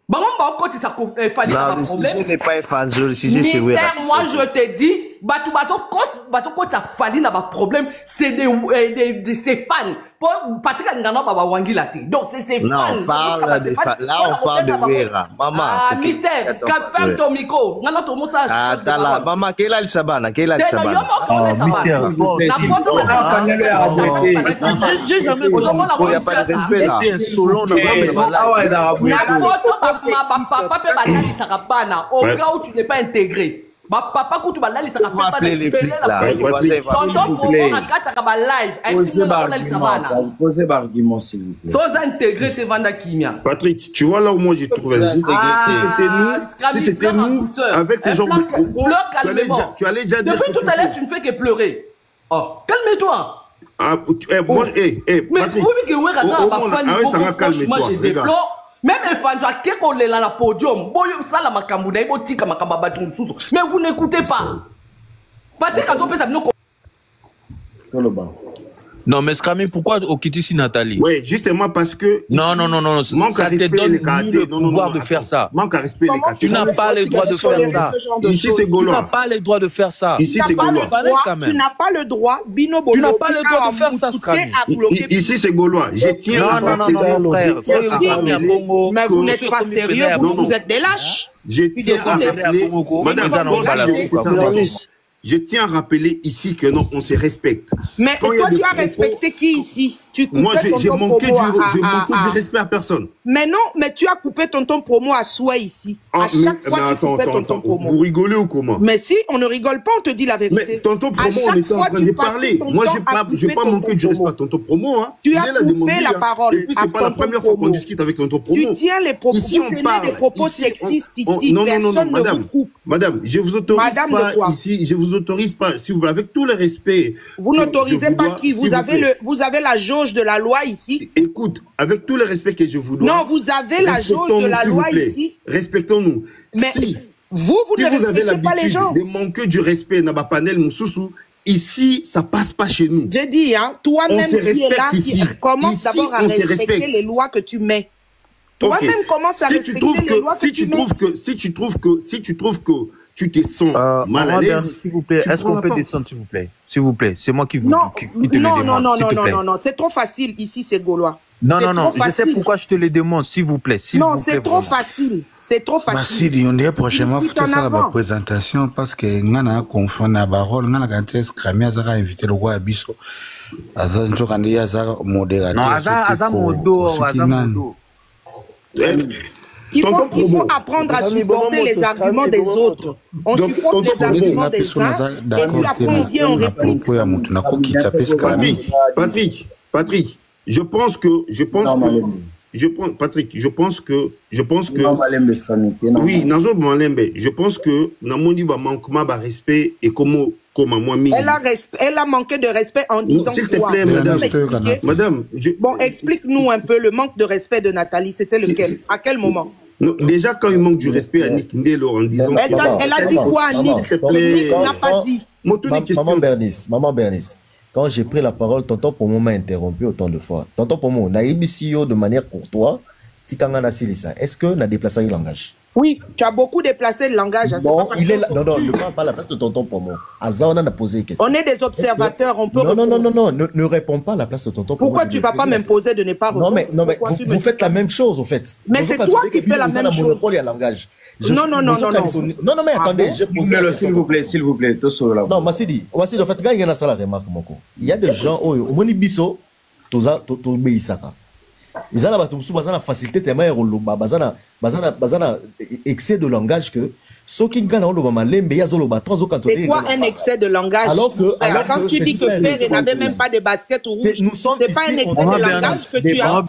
Bah, on va côté ça fallait pas de problème. Si je n'ai pas Efanjo, le sujet c'est Wera. Moi, je te dis, bato côté ça fallait n'a pas problème, c'est des fans. Pour Patrick Ngana ba wangila te. Donc c'est ses fans. Non, on parle de fans. Là, on parle de Wera. Maman. Ah, mystère. Ferme ton micro. Ngana ton message. Ah, là, maman, quel est le sabana? Quel est le sabana? Mystère. J'ai jamais il n'y a pas de respect là. Au cas où tu n'es pas intégré. Papa, quand tu vas là, il sera pas les flics là. Tonton, pour moi, live. Posez l'argument, s'il vous plaît. Sans intégrer tes vanda kimia. Patrick, tu vois là où moi j'ai trouvé juste si c'était nous, avec ces gens de propos, tu allais déjà dire. Depuis tout à l'heure, tu ne fais que pleurer. Oh, calme-toi. Moi, Patrick. Moi, je déplore. Même Efanjo a kekolé là la podium, boyum sala makambuda ibo tika makamba batu mususu. Mais vous n'écoutez pas. Patrick Azo pesa bino. Non, mais Scramé, pourquoi au Kitty Nathalie? Oui, justement parce que. Non, ça te donne le pouvoir de faire ça. Manque à respect les Tu n'as pas le droit de faire ça. Ici, c'est Gaulois. Tu n'as pas le droit de faire ça. Ici, c'est Gaulois. Tu n'as pas le droit, Bino Bolo. Tu n'as pas le droit de faire ça, Scramé. Ici, c'est Gaulois. Je tiens à mais vous n'êtes pas sérieux, vous êtes des lâches. Je tiens à rappeler. Madame, je tiens à rappeler ici que non, on se respecte. Mais toi, tu as respecté qui ici? Moi, j'ai manqué du respect à personne. Mais non, mais tu as coupé tonton promo à souhait ici. À chaque fois, tu coupais tonton promo. Vous rigolez ou comment? Mais si, on ne rigole pas, on te dit la vérité. Mais tonton promo, on était en train de parler. Moi, je n'ai pas manqué du respect à tonton promo. Tu as coupé la parole. Et puis, ce n'est pas la première fois qu'on discute avec tonton promo. Tu tiens les propos, des propos sexistes ici. Personne ne vous coupe. Madame, je vous autorise pas ici. Je vous autorise pas, si vous voulez, avec tout le respect. Vous n'autorisez pas qui? Vous avez la jauge de la loi ici. Écoute, avec tout le respect que je vous dois. Non, vous avez la jauge de la loi ici. Respectons-nous. Mais si vous ne respectez pas les gens. De manquer du respect dans ma panel Moussoussou, ici, ça passe pas chez nous. J'ai dit, hein, toi-même qui es là, qui commence d'abord à respecter les lois que tu mets. Toi-même commence à respecter les lois que tu mets. Si tu trouves que tu te sens mal à l'aise. S'il vous plaît, est-ce qu'on peut descendre, s'il vous plaît? S'il vous plaît, c'est moi qui vous Non, c'est trop facile. Ici, c'est Gaulois. Non, je sais pourquoi je te le demande, s'il vous plaît. Non, c'est trop facile. C'est trop facile. Merci, on dirait prochainement, faut que ça la présentation parce que on a confondu la parole, on a quand est-ce que Ramia a invité le roi Abisso. Azan to quand il y a modérateur. Non, Azan modo. Il faut apprendre à supporter les arguments des autres. On supporte les arguments des uns et puis après on vient en réplique. Patrick, je pense que oui, Nazo Malembe, je pense que Namoni va manquement de respect et comme moi elle a manqué de respect en disant s'il te plaît, madame. Bon, explique-nous un peu le manque de respect de Nathalie, c'était lequel? À quel moment? Non, déjà quand il manque du respect à Nick Ndelo en disant elle a dit quoi à Nick? Nick n'a pas dit. Maman Bernice, quand j'ai pris la parole, tonton Pomo m'a interrompu autant de fois. Tonton Pomo, na ibisio de manière courtoise, tikanga na silisa. Est-ce que na déplacé le langage? Oui, tu as beaucoup déplacé le langage. Non, il est là. Non, ne prends pas la place de tonton Pomo. Aza, on en a posé une question. On est des observateurs, on peut... Non, ne réponds pas à la place de tonton Pomo. Pourquoi tu ne vas pas m'imposer de ne pas répondre? Non, mais vous faites la même chose, au fait. Mais c'est toi qui fais la même chose. Monopole et langage. Non, mais attendez, je pose la question. S'il vous plaît, non, Massidi, en fait, quand il y a ça, la remarque, il y a des gens, au Moni Bisso, tu as ils ont la facilité tellement excès de langage que ceux qui gagnent le malembe il y a zolo trois autres c'est quoi un excès de langage? Alors quand tu dis que Père n'avait même pas de basket rouge, c'est pas un excès de langage que tu as.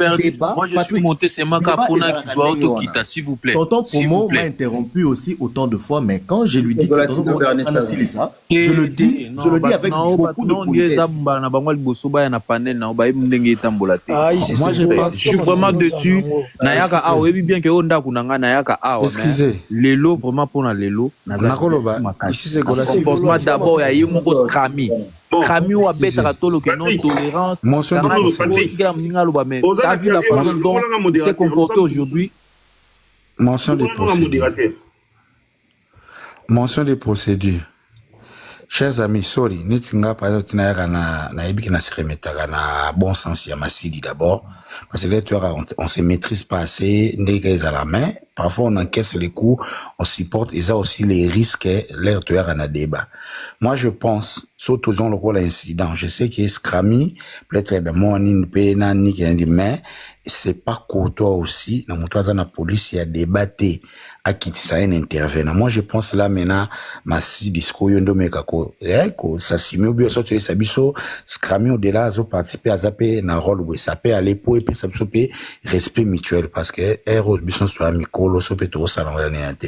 Moi je suis monté c'est Maka Pona qui doit autoquita s'il vous plaît. Tonton Pomo m'a interrompu aussi autant de fois, mais quand je lui dis que Tonton Pomo ça, je le dis avec beaucoup de politesse. Moi je suis vraiment dessus. Nayaka awa bien que onda kunanga nayaka awa. Excusez. Lelo vraiment pour na lelo. Ici c'est quoi? Comportement d'abord ya yimo scrami. Scrami ou abeta katolo que non tolérance. Mention de c'est comporté aujourd'hui. Mention des procédures. Chers amis, sorry, Nitinga par exemple na ebiki na se remetaka na bon sens ya Massidi d'abord parce que là on se maîtrise pas assez ndeka à la main, parfois on encaisse les coups, on supporte et ça aussi les risques l'air tu as na débat. Moi je pense surtout dans le rôle incident, je sais que Scrami peut-être de moi ni pena ni qui mais c'est pas courtois aussi na moto na police ya débatté à qui ça un intervenant. Moi je pense là maintenant Massi discours yondo mekako ça simio bio so tu sabiso Scrami au-delà zo participer à zapper na rôle où ça peut aller pour et puis ça peut respect mutuel parce que héros bison sur amicolo so peut to ça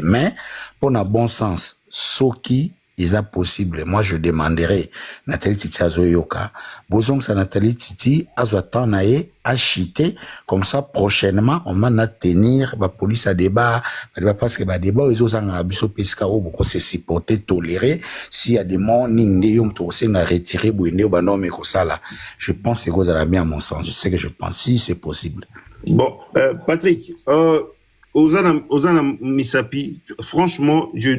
mais pour na bon sens soki is possible. Moi, je demanderai Nathalie Titi Azoyoka. Bozong sa Nathalie Titi Azoatan nae a chité. Comme ça, prochainement, on va tenir la police à débat. Parce que débat, ils ont un abisso pesca ou beaucoup se supporter, tolérer. S'il y a des mots, n'ingénium to se n'a retiré bouine ou banon mais ça là. Je pense que vous allez bien à mon sens. Je sais que je pense si c'est possible. Bon, Patrick, Ozana Misapi, franchement, je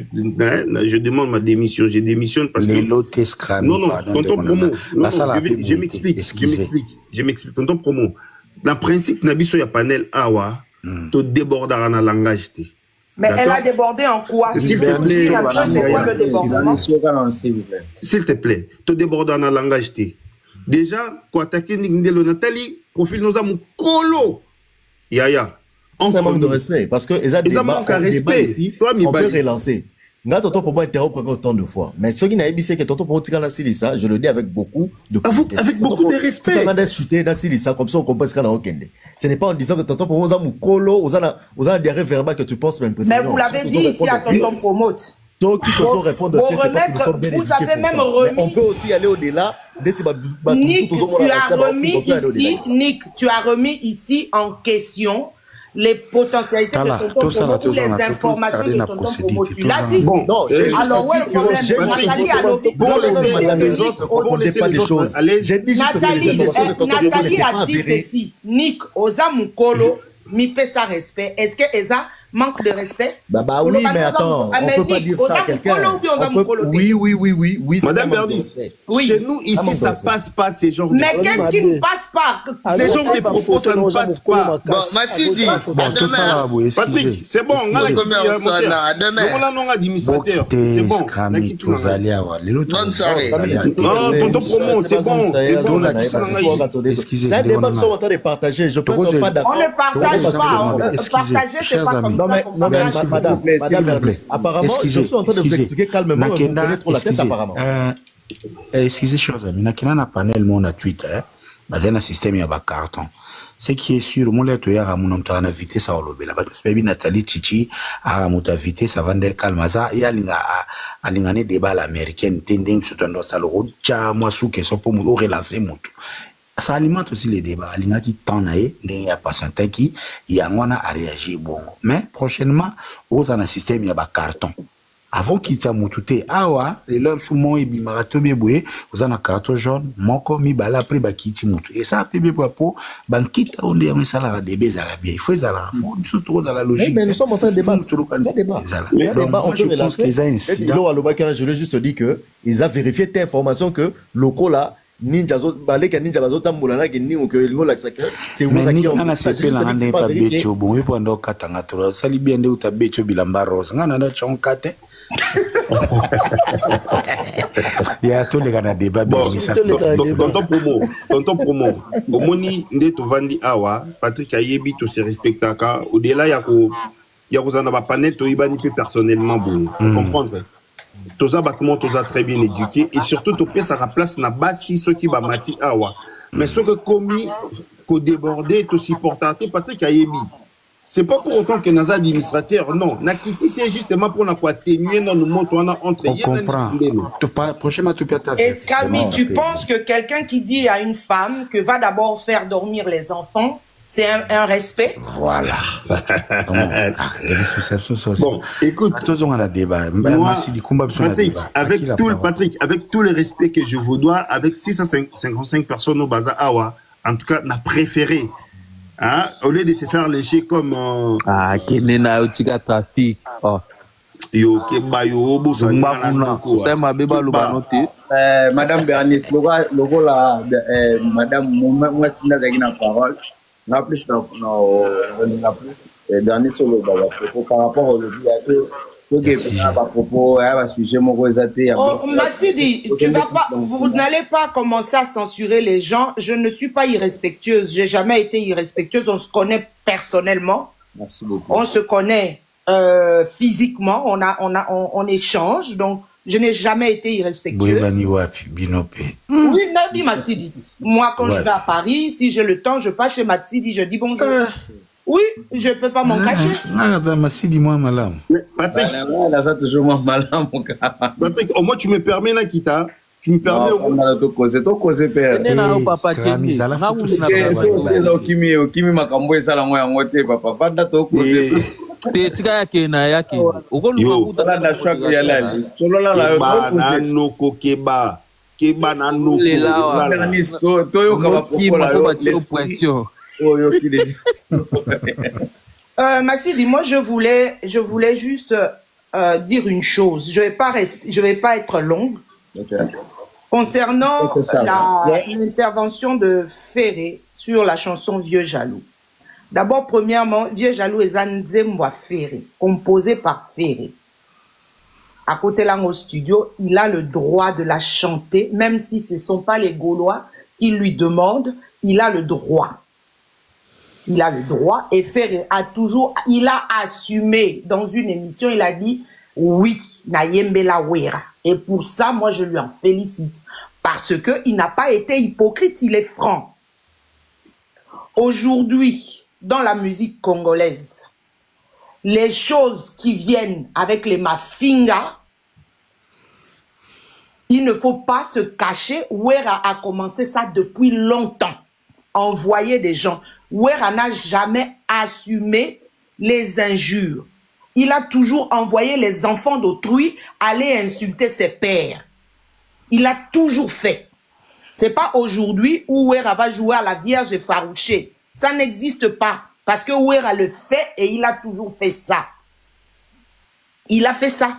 demande ma démission. Je démissionne parce que... Non, tonton Promo. Je m'explique. Tonton Promo. Dans le principe, Nabiso ya panel awa, to débordera dans le langage. Mais elle a débordé en quoi? S'il te plaît. C'est quoi le débordement? S'il te plaît, to débordera dans le langage. Déjà, quand attaquer Ningdelo Nathalie, profil nos amours colo. Yaya. C'est un manque de respect parce que ils ont débat ici, on peut relancer. Là, tonton pour moi interrompre autant de fois. Mais ce qui n'a pas c'est que tonton pour moi dans Silissa, je le dis avec beaucoup de avec beaucoup de respect. Si on a insulté dans Silissa comme ça, on comprend ce qu'on a aucun. Ce n'est pas en disant que tonton pour moi dans mon colo, vous avez des arrêts verbaux que tu penses même. Mais vous l'avez dit ici à tonton Promote. Ceux qui se sont répondre, vous avez même remis. On peut aussi aller au-delà. Nick, tu as remis ici en question les potentialités de tonton Promo, les informations de tonton Promo. Tu l'as dit. Bon, non, alors ouais, le problème, Nathalie a dit ceci. Nick, Oza Mukolo, mi paie sa respect. Est-ce que Eza manque de respect? Bah oui, mais attends, on peut pas dire ça à quelqu'un. Oui. Madame Berdis, chez nous ici ça passe pas ces genres de... Mais qu'est-ce qui ne passe pas? Ces genres de propos ça ne passe pas. Bon, Massidi, tout ça Patrick, c'est bon, on a un administrateur. C'est bon. Tonton Promo, c'est bon. Excusez. C'est un débat que nous sommes en train de partager. Je peux pas d'accord. On ne partage pas. Partager, c'est pas comme ça. Non, mais madame, apparemment, je suis en train de vous expliquer calmement, vous prenez trop la tête apparemment. Excusez, chers amis, nakina na panel mon na Twitter, basé na système ya ba carton. Ce qui est sûr, mon lettre ya ramuna mtana vitesse à olobela. Parce que Nathalie Titi a muta vitesse avant de calmaza ya alingane débat l'américaine tending sur un saloro cha moi sou que so pour nous relancer mutu. Ça alimente aussi les débats. Alinga qui t'enaille, il y a pas certains qui y a réagi bon. Mais prochainement, on a un système y a ba carton. avant qu'il t'a moutouté awa les leurs soumons et bimarato béboué vous en a carton jaune moko mi bala après ba kiti moutou et ça peut bien pour bankita on dit mais ça la débé à la bien il faut ça la faut surtout à la logique mais nous sommes en train de débattre ça débat on peut relancer et là je voulais juste dire que ils a vérifié cette information que locaux là ninja zo baleka ninja bazotambola na keningo que ngo la sacré c'est vous qui on a s'appelle na pas becho bon et pendant katanga to sali bien de uta becho bilamba rose ngana na chonkate il y a tous les gars débat tonton promo omoni ndeto vandi awa Patrick Ayebi to se respectaka au-delà ya ko zana ba panel to ibani pe personnellement bon comprendre Toza battement toza très bien éduqué et surtout to pesa sa place na basi ceux qui ba mati awa mais ce que commis ko débordé to supporter Patrick Ayebi c'est pas pour autant que naza administrateur non nakiti c'est justement pour na quoi atténuer dans le monde on a entre on comprend prochainement tu peux t'affecter. Est-ce qu'Ami tu penses que quelqu'un qui dit à une femme que va d'abord faire dormir les enfants c'est un respect. Voilà. Bon, écoute. On a débat. Patrick, avec tout le respect que je vous dois, avec 655 personnes au Baza Awa, en tout cas, on a préféré. Hein, au lieu de se faire lécher comme. Kenena Otiga Trafic. Yo, Keba, yo, Bosa, Madame Bernice, logo là, Madame, moi, si n'a pas parole. Na plus dernier solo par rapport au lobby à propos sujet Massidi, vous n'allez pas commencer à censurer les gens. Je ne suis pas irrespectueuse, j'ai jamais été irrespectueuse, on se connaît personnellement. Merci beaucoup. On se connaît physiquement, on échange, donc je n'ai jamais été irrespectueux. Oui, Nabi Massidi. Moi, quand je vais à Paris, si j'ai le temps, je passe chez Massidi, je dis bonjour. Oui, je ne peux pas m'en cacher. Massidi, moi, malam. Patrick, toujours moi, malam, mon gars. Patrick, au moins, tu me permets, Nakita. Tu me permets au moins. Massidi, moi je voulais juste dire une chose. Je vais pas être longue. Okay. Concernant l'intervention de Ferré sur la chanson Vieux Jaloux. D'abord, premièrement, Vieux Jaloux est Nzembo Ferré, composé par Ferré. À côté là, au studio, il a le droit de la chanter, même si ce ne sont pas les Gaulois qui lui demandent, il a le droit. Il a le droit et Ferré il a assumé dans une émission, il a dit oui, Nayembela Wera. Et pour ça, moi, je lui en félicite. Parce qu'il n'a pas été hypocrite, il est franc. Aujourd'hui, dans la musique congolaise, les choses qui viennent avec les mafinga, il ne faut pas se cacher. Wera a commencé ça depuis longtemps. Envoyer des gens. Wera n'a jamais assumé les injures. Il a toujours envoyé les enfants d'autrui aller insulter ses pères. Il a toujours fait. C'est pas aujourd'hui où Wera va jouer à la Vierge effarouchée. Ça n'existe pas. Parce que Wera le fait et il a toujours fait ça. Il a fait ça.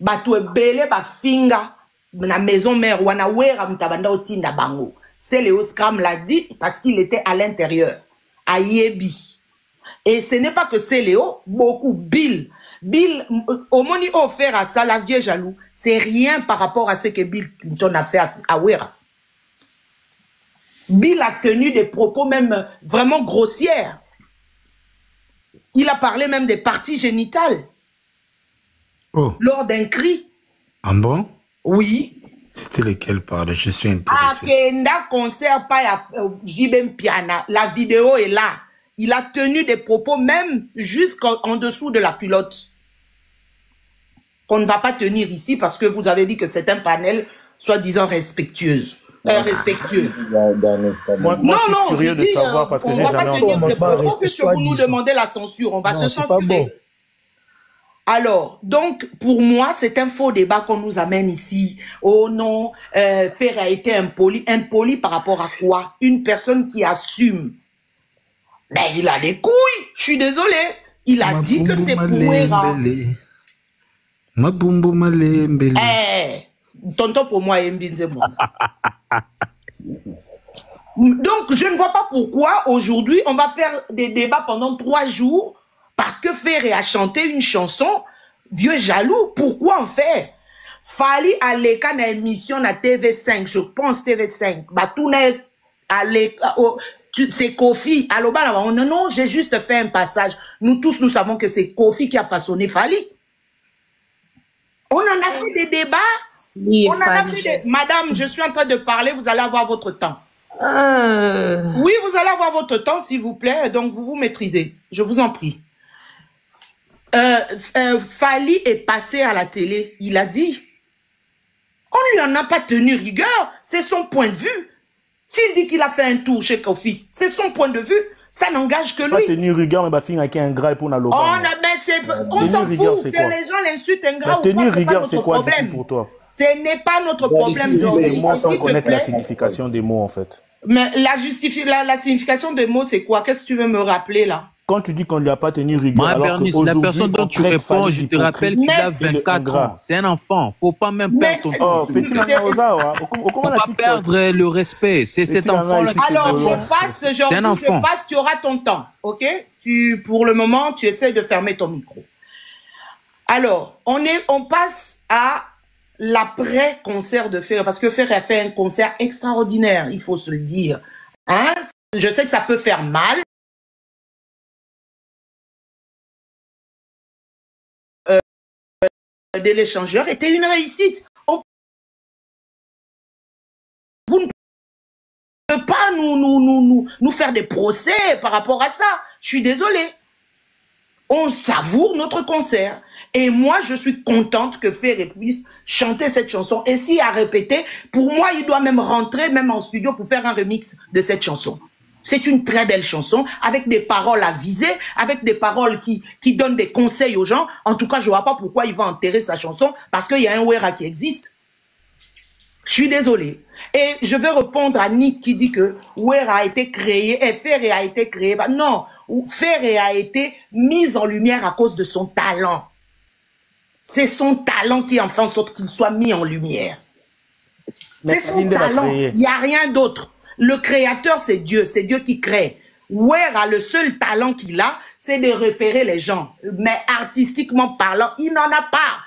Batou ebele ba finga na maison mère wana Wera mtabanda otinda bango. C'est Léo Scram l'a dit parce qu'il était à l'intérieur. À Yebi. Et ce n'est pas que c'est Léo, beaucoup. Bill, au moni offert à ça, la Vieux Jaloux, c'est rien par rapport à ce que Bill Clinton a fait à Wera. Bill a tenu des propos même vraiment grossières. Il a parlé même des parties génitales. Oh. Lors d'un cri. Ah bon? Oui. C'était lequel, pardon? Je suis intéressé. Akenda concert pas Jibem Piana. La vidéo est là. Il a tenu des propos même jusqu'en dessous de la culotte. Qu'on ne va pas tenir ici parce que vous avez dit que c'est un panel soi-disant respectueux. Respectueux. Moi, je suis curieux de savoir parce que j'ai jamais entendu. C'est pour que vous nous demandez la censure. On va se censurer. Alors, donc, pour moi, c'est un faux débat qu'on nous amène ici. Oh non, Fer a été impoli. Impoli par rapport à quoi? Une personne qui assume. Ben, il a des couilles. Je suis désolé. Il a dit que c'est pour Wera. Tonton pour moi, Mbinze moi. Donc, je ne vois pas pourquoi aujourd'hui, on va faire des débats pendant 3 jours parce que Ferré a chanté une chanson, Vieux jaloux. Pourquoi on fait? Fali Aleka na émission na TV5, je pense TV5. Bah, tout n'est c'est Kofi. Alors, bah, non, j'ai juste fait un passage. Nous tous, nous savons que c'est Kofi qui a façonné Fali. On en a fait des débats. Oui, on en a fait des... Madame, je suis en train de parler, vous allez avoir votre temps. Oui, vous allez avoir votre temps, s'il vous plaît. Donc, vous vous maîtrisez. Je vous en prie. Fali est passé à la télé. Il a dit, on lui en a pas tenu rigueur. C'est son point de vue. S'il dit qu'il a fait un tour chez Kofi, c'est son point de vue. Ça n'engage que lui. Pas tenu rigueur, mais bah fin avec un gras pour la loba. On s'en fout que les gens l'insultent un gras. Tenue rigueur, c'est quoi pour toi? Ce n'est pas notre problème. Moi, sans connaître la signification des mots, en fait. Mais la signification des mots, c'est quoi? Qu'est-ce que tu veux me rappeler, là? Quand tu dis qu'on ne lui a pas tenu rigueur, alors qu'aujourd'hui, la personne dont tu réponds, je te rappelle qu'il a 24 ans. C'est un enfant. Faut pas même perdre ton temps. Faut pas perdre le respect. C'est cet enfant-là. Alors, je passe, tu auras ton temps. OK? Pour le moment, tu essaies de fermer ton micro. Alors, on passe à l'après-concert de Ferré, parce que Ferré a fait un concert extraordinaire, il faut se le dire. Hein? Je sais que ça peut faire mal. De l'échangeur était une réussite. Vous ne pouvez pas nous faire des procès par rapport à ça. Je suis désolée. On savoure notre concert. Et moi, je suis contente que Ferré puisse chanter cette chanson. Et s'il a répété, pour moi, il doit même rentrer même en studio pour faire un remix de cette chanson. C'est une très belle chanson, avec des paroles à viser, avec des paroles qui donnent des conseils aux gens. En tout cas, je vois pas pourquoi il va enterrer sa chanson, parce qu'il y a un Wera qui existe. Je suis désolée. Et je vais répondre à Nick qui dit que Wera a été créé, et Ferré a été créé. Bah non, Ferré a été mis en lumière à cause de son talent. C'est son talent qui en fait en sorte qu'il soit mis en lumière. C'est son talent, il n'y a rien d'autre. Le créateur, c'est Dieu qui crée. Wera, le seul talent qu'il a, c'est de repérer les gens. Mais artistiquement parlant, il n'en a pas.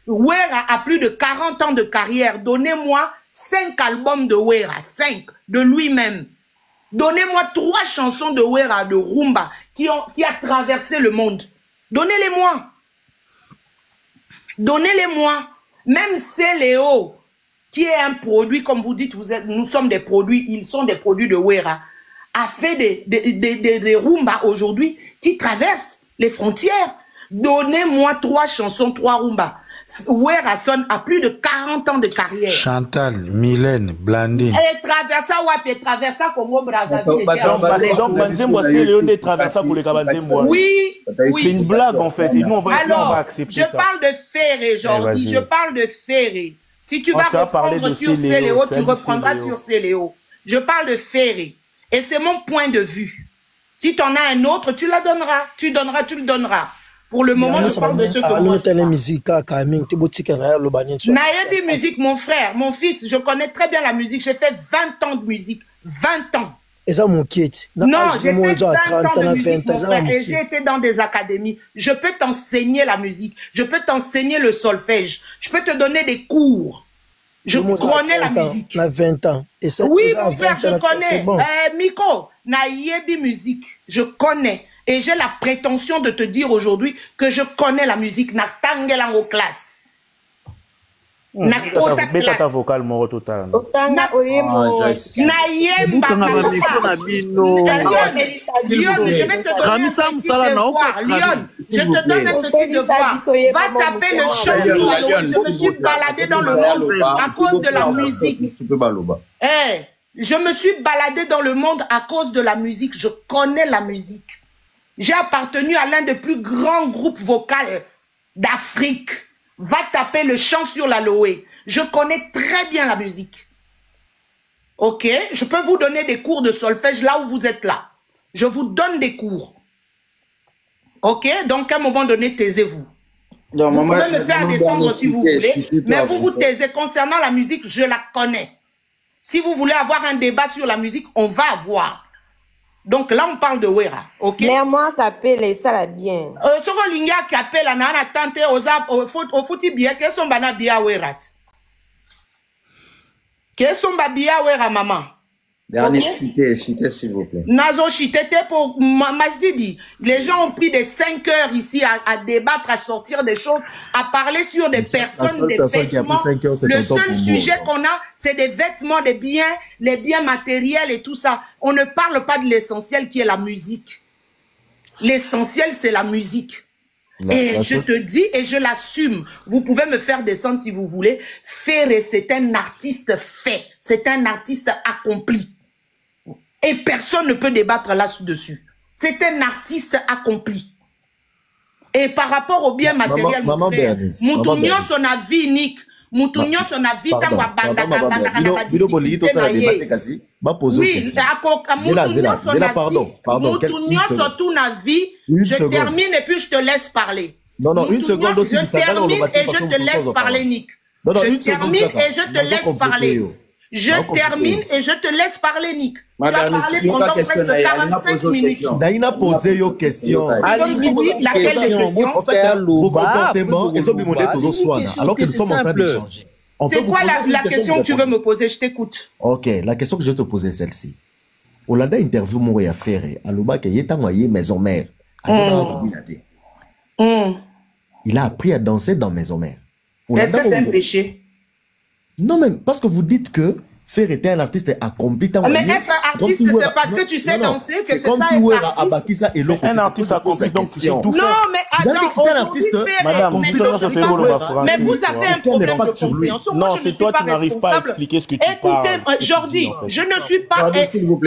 Wera a plus de 40 ans de carrière. Donnez-moi 5 albums de Wera, 5, de lui-même. Donnez-moi 3 chansons de Wera, de Rumba, qui a traversé le monde. Donnez-les-moi. Donnez-les-moi. Même Céléo, qui est un produit, comme vous dites, nous sommes des produits, ils sont des produits de Wera, a fait des Rumba aujourd'hui qui traversent les frontières. Donnez-moi 3 chansons, 3 Rumba. Wera sonne à plus de 40 ans de carrière. Chantal, Mylène, Blandine. Et traversa Wapi, traversa Congo Brazzaville. Donc, Banzembo, c'est Léon de traversa pour les Kabanzembo. Oui, c'est une blague en fait. Et nous, on va accepter ça. Je parle de Ferré, Jordi. Je parle de Ferré. Si tu vas reprendre sur Céléo, tu reprendras sur Céléo. Je parle de Ferré. Et c'est mon point de vue. Si tu en as un autre, tu la donneras. Tu le donneras. Pour le moment, je parle de ce que moi. Naïbi musique, mon frère, mon fils, je connais très bien la musique. J'ai fait 20 ans de musique. 20 ans. Et ça, mon kit. Non, j'ai fait 20 ans de musique, mon frère, et j'ai été dans des académies. Je peux t'enseigner la musique. Je peux t'enseigner le solfège. Je peux te donner des cours. Je connais la musique. 20 ans. Et ça, oui, mon frère, je connais. Bon. Miko, Naïbi musique, je connais. Et j'ai la prétention de te dire aujourd'hui que je connais la musique. Na tangela en classe. Na kota classe. Ta vocal moro total. Na oyemo. Na yemba. Je vais te donner un petit devoir. Lyon, je te donne un petit devoir. Va taper le chant. Je me suis baladé dans le monde à cause de la musique. Je me suis baladé dans le monde à cause de la musique. Je connais la musique. J'ai appartenu à l'un des plus grands groupes vocaux d'Afrique. Va taper le chant sur l'aloe. Je connais très bien la musique. Ok? Je peux vous donner des cours de solfège là où vous êtes là. Je vous donne des cours. Ok? Donc, à un moment donné, taisez-vous. Vous pouvez me faire descendre si vous voulez, mais vous vous taisez. Concernant la musique, je la connais. Si vous voulez avoir un débat sur la musique, on va avoir. Donc là, on parle de Wera, ok? Mais moi, capelle, ça va bien. Ce que l'inga capelle, on a tenté au fouti bien, qu'est-ce qu'on va bien Wera? Qu'est-ce qu'on va bien Wera, maman? Dernier chité, s'il vous plaît. Nazo chité pour Masdidi. Les gens ont pris des 5 heures ici à débattre, à sortir des choses, à parler sur des personnes, des vêtements. Le seul sujet qu'on a, c'est des vêtements, des biens, les biens matériels et tout ça. On ne parle pas de l'essentiel qui est la musique. L'essentiel, c'est la musique. Et je te dis, et je l'assume, vous pouvez me faire descendre si vous voulez. Ferré, c'est un artiste fait. C'est un artiste accompli. Et personne ne peut débattre là-dessus. C'est un artiste accompli. Et par rapport au bien matériel, Moutounion son avis, Nick. Moutounion son avis, Moutounion son ton avis, je termine et puis je te laisse parler. Non, une seconde aussi. Je termine et je te laisse parler, Nick. Je termine et je te laisse parler. Je termine et je te laisse parler, Nick. Tu as parlé pendant presque 45 minutes. Daïna posé une question. Laquelle des questions? En fait, vos comportements, ils ont demandé tous soins, alors que nous sommes en train de changer. C'est quoi la question que tu veux me poser? Je t'écoute. Ok, la question que je vais te poser est celle-ci. Olanda interview Mouria Ferré, à l'Oba, qui est envoyé maison mère. Il a appris à danser dans maison mère. Est-ce que c'est un péché? Non, mais parce que vous dites que Ferré était un artiste accompli. Mais être artiste, c'est parce que tu sais danser que c'est comme si Wera a bâti ça et l'autre. Un artiste accompli, donc tu sais tout faire. Non, mais attends, un artiste, madame, mais vous avez un problème de compréhension. Non, c'est toi qui n'arrives pas à expliquer ce que tu parles. Écoutez, Jordi, je ne suis pas...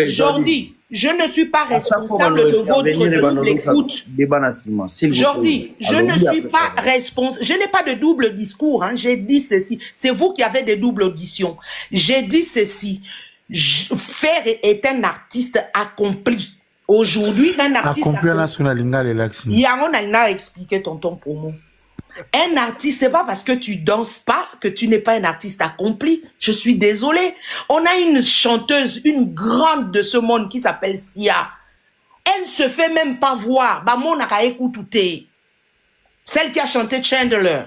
Jordi, je ne suis pas responsable de votre double écoute. Jordi, je ne suis pas responsable. Je n'ai pas de double discours. J'ai dit ceci. C'est vous qui avez des doubles auditions. J'ai dit ceci. Ferré est un artiste accompli. Aujourd'hui, un artiste accompli. Il y a un a expliqué tonton promo. Un artiste, c'est pas parce que tu danses pas que tu n'es pas un artiste accompli. Je suis désolée. On a une chanteuse, une grande de ce monde qui s'appelle Sia. Elle se fait même pas voir. Bah, mon a écouté. Celle qui a chanté Chandler.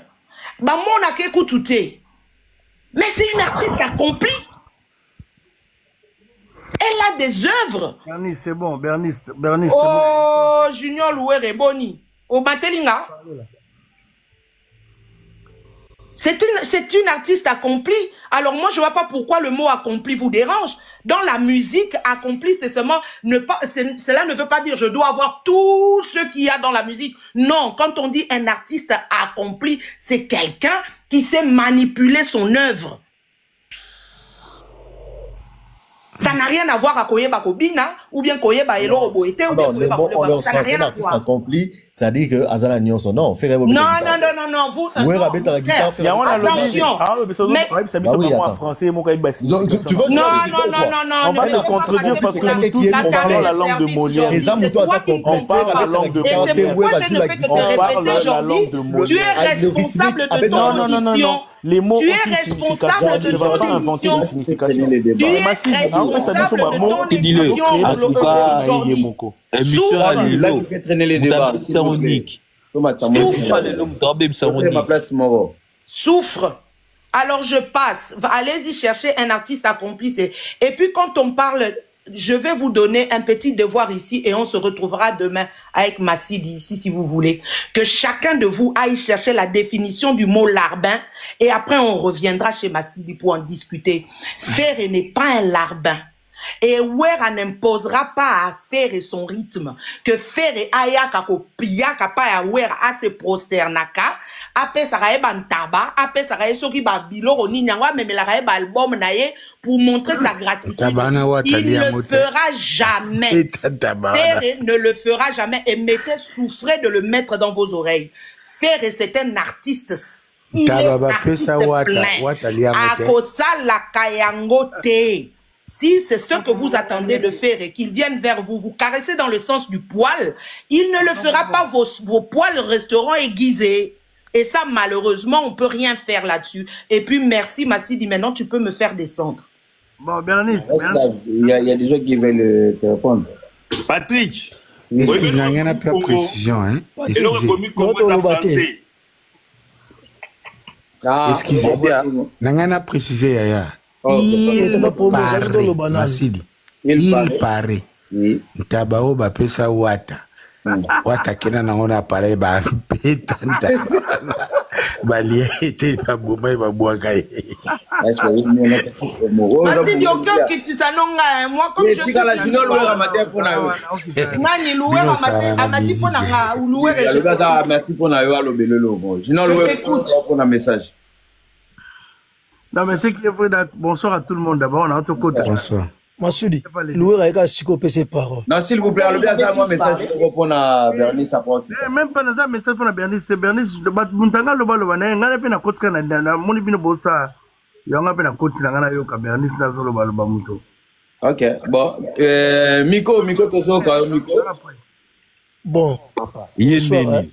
Bah, mon a écouté. Mais c'est une artiste accomplie. Elle a des œuvres. Bernice, c'est bon. Bernice, oh, c'est bon. Junior Louere Boni. Au Batelinga. C'est une artiste accomplie. Alors moi, je ne vois pas pourquoi le mot accompli vous dérange. Dans la musique, accompli, c'est seulement cela ne veut pas dire je dois avoir tout ce qu'il y a dans la musique. Non, quand on dit un artiste accompli, c'est quelqu'un qui sait manipuler son œuvre. Ça n'a rien à voir à Koyeba Kobina ou bien Koyeba Elo Boete ou bien Koyeba Kobina. Ça n'a rien à voir. Accompli, ça dit que Azala Nyonso, non, fait non, vous. Attention. Mais tu veux non. On va te contredire parce que nous tous nous parlons la langue de Molière. On parle la langue de Molière. Tu es responsable de ton audition. Les mots tu es responsable de ton édition. Tu es responsable de ton édition. Là, tu fais traîner les débats. Souffre. Alors je passe. Allez-y chercher un artiste accompli. Et puis quand on parle... Je vais vous donner un petit devoir ici et on se retrouvera demain avec Massidi ici si vous voulez. Que chacun de vous aille chercher la définition du mot larbin et après on reviendra chez Massidi pour en discuter. Ferré n'est pas un larbin. Et Wera n'imposera pas à Ferré son rythme. Que Ferré aya kako pia kapa ya Wera a se prosternaka. Ape saraye bantaba, ape saraye soki ba biloro ni nyangwa meme la raye ba album naye pour montrer sa gratitude. Il ne le fera jamais. Ferré ne le fera jamais et mettez souffrez de le mettre dans vos oreilles. Ferré, c'est un artiste. Il est artiste plein. Akosala kayangote. Si c'est ce que vous attendez de faire et qu'il vienne vers vous, vous caresser dans le sens du poil, il ne le fera pas, vos poils resteront aiguisés. Et ça, malheureusement, on ne peut rien faire là-dessus. Et puis, merci, Massidi, maintenant, tu peux me faire descendre. Bon, Bernice, il y a des gens qui veulent te répondre. Patrick, excusez, il n'y a pas de précision. Hein? Excusez, il n'y a pas précisé, Yaya. Il paraît. Ntabao ba pesa wata. Wata kena na ngona pare ba petanta. Ba liete ba boma ba boaka. Masidi aucun qui tisanonga moi comme je suis la junior louer amateur pour na yo. Nani louer amati pour na nga ou louer je gata merci pour na yo alobelelo bon. Junior louer pour na message. Non mais c'est qui est vrai bonsoir à tout le monde d'abord on a autre côté. Bonsoir. Masudi, louer avec un psychopé ses paroles. Non, s'il vous plaît, allez à moi message pour répondre à Bernice à porte. Même pas un message pour Bernice, c'est Bernice. Muntanga le bal, on a un peu na côte canadienne. Mon ibino bossa, il y a un peu na côte canadienne. Yoka Bernice na zolo bal bamuto. Ok, bon. Miko, toso ka Miko. Bon. Yendeni.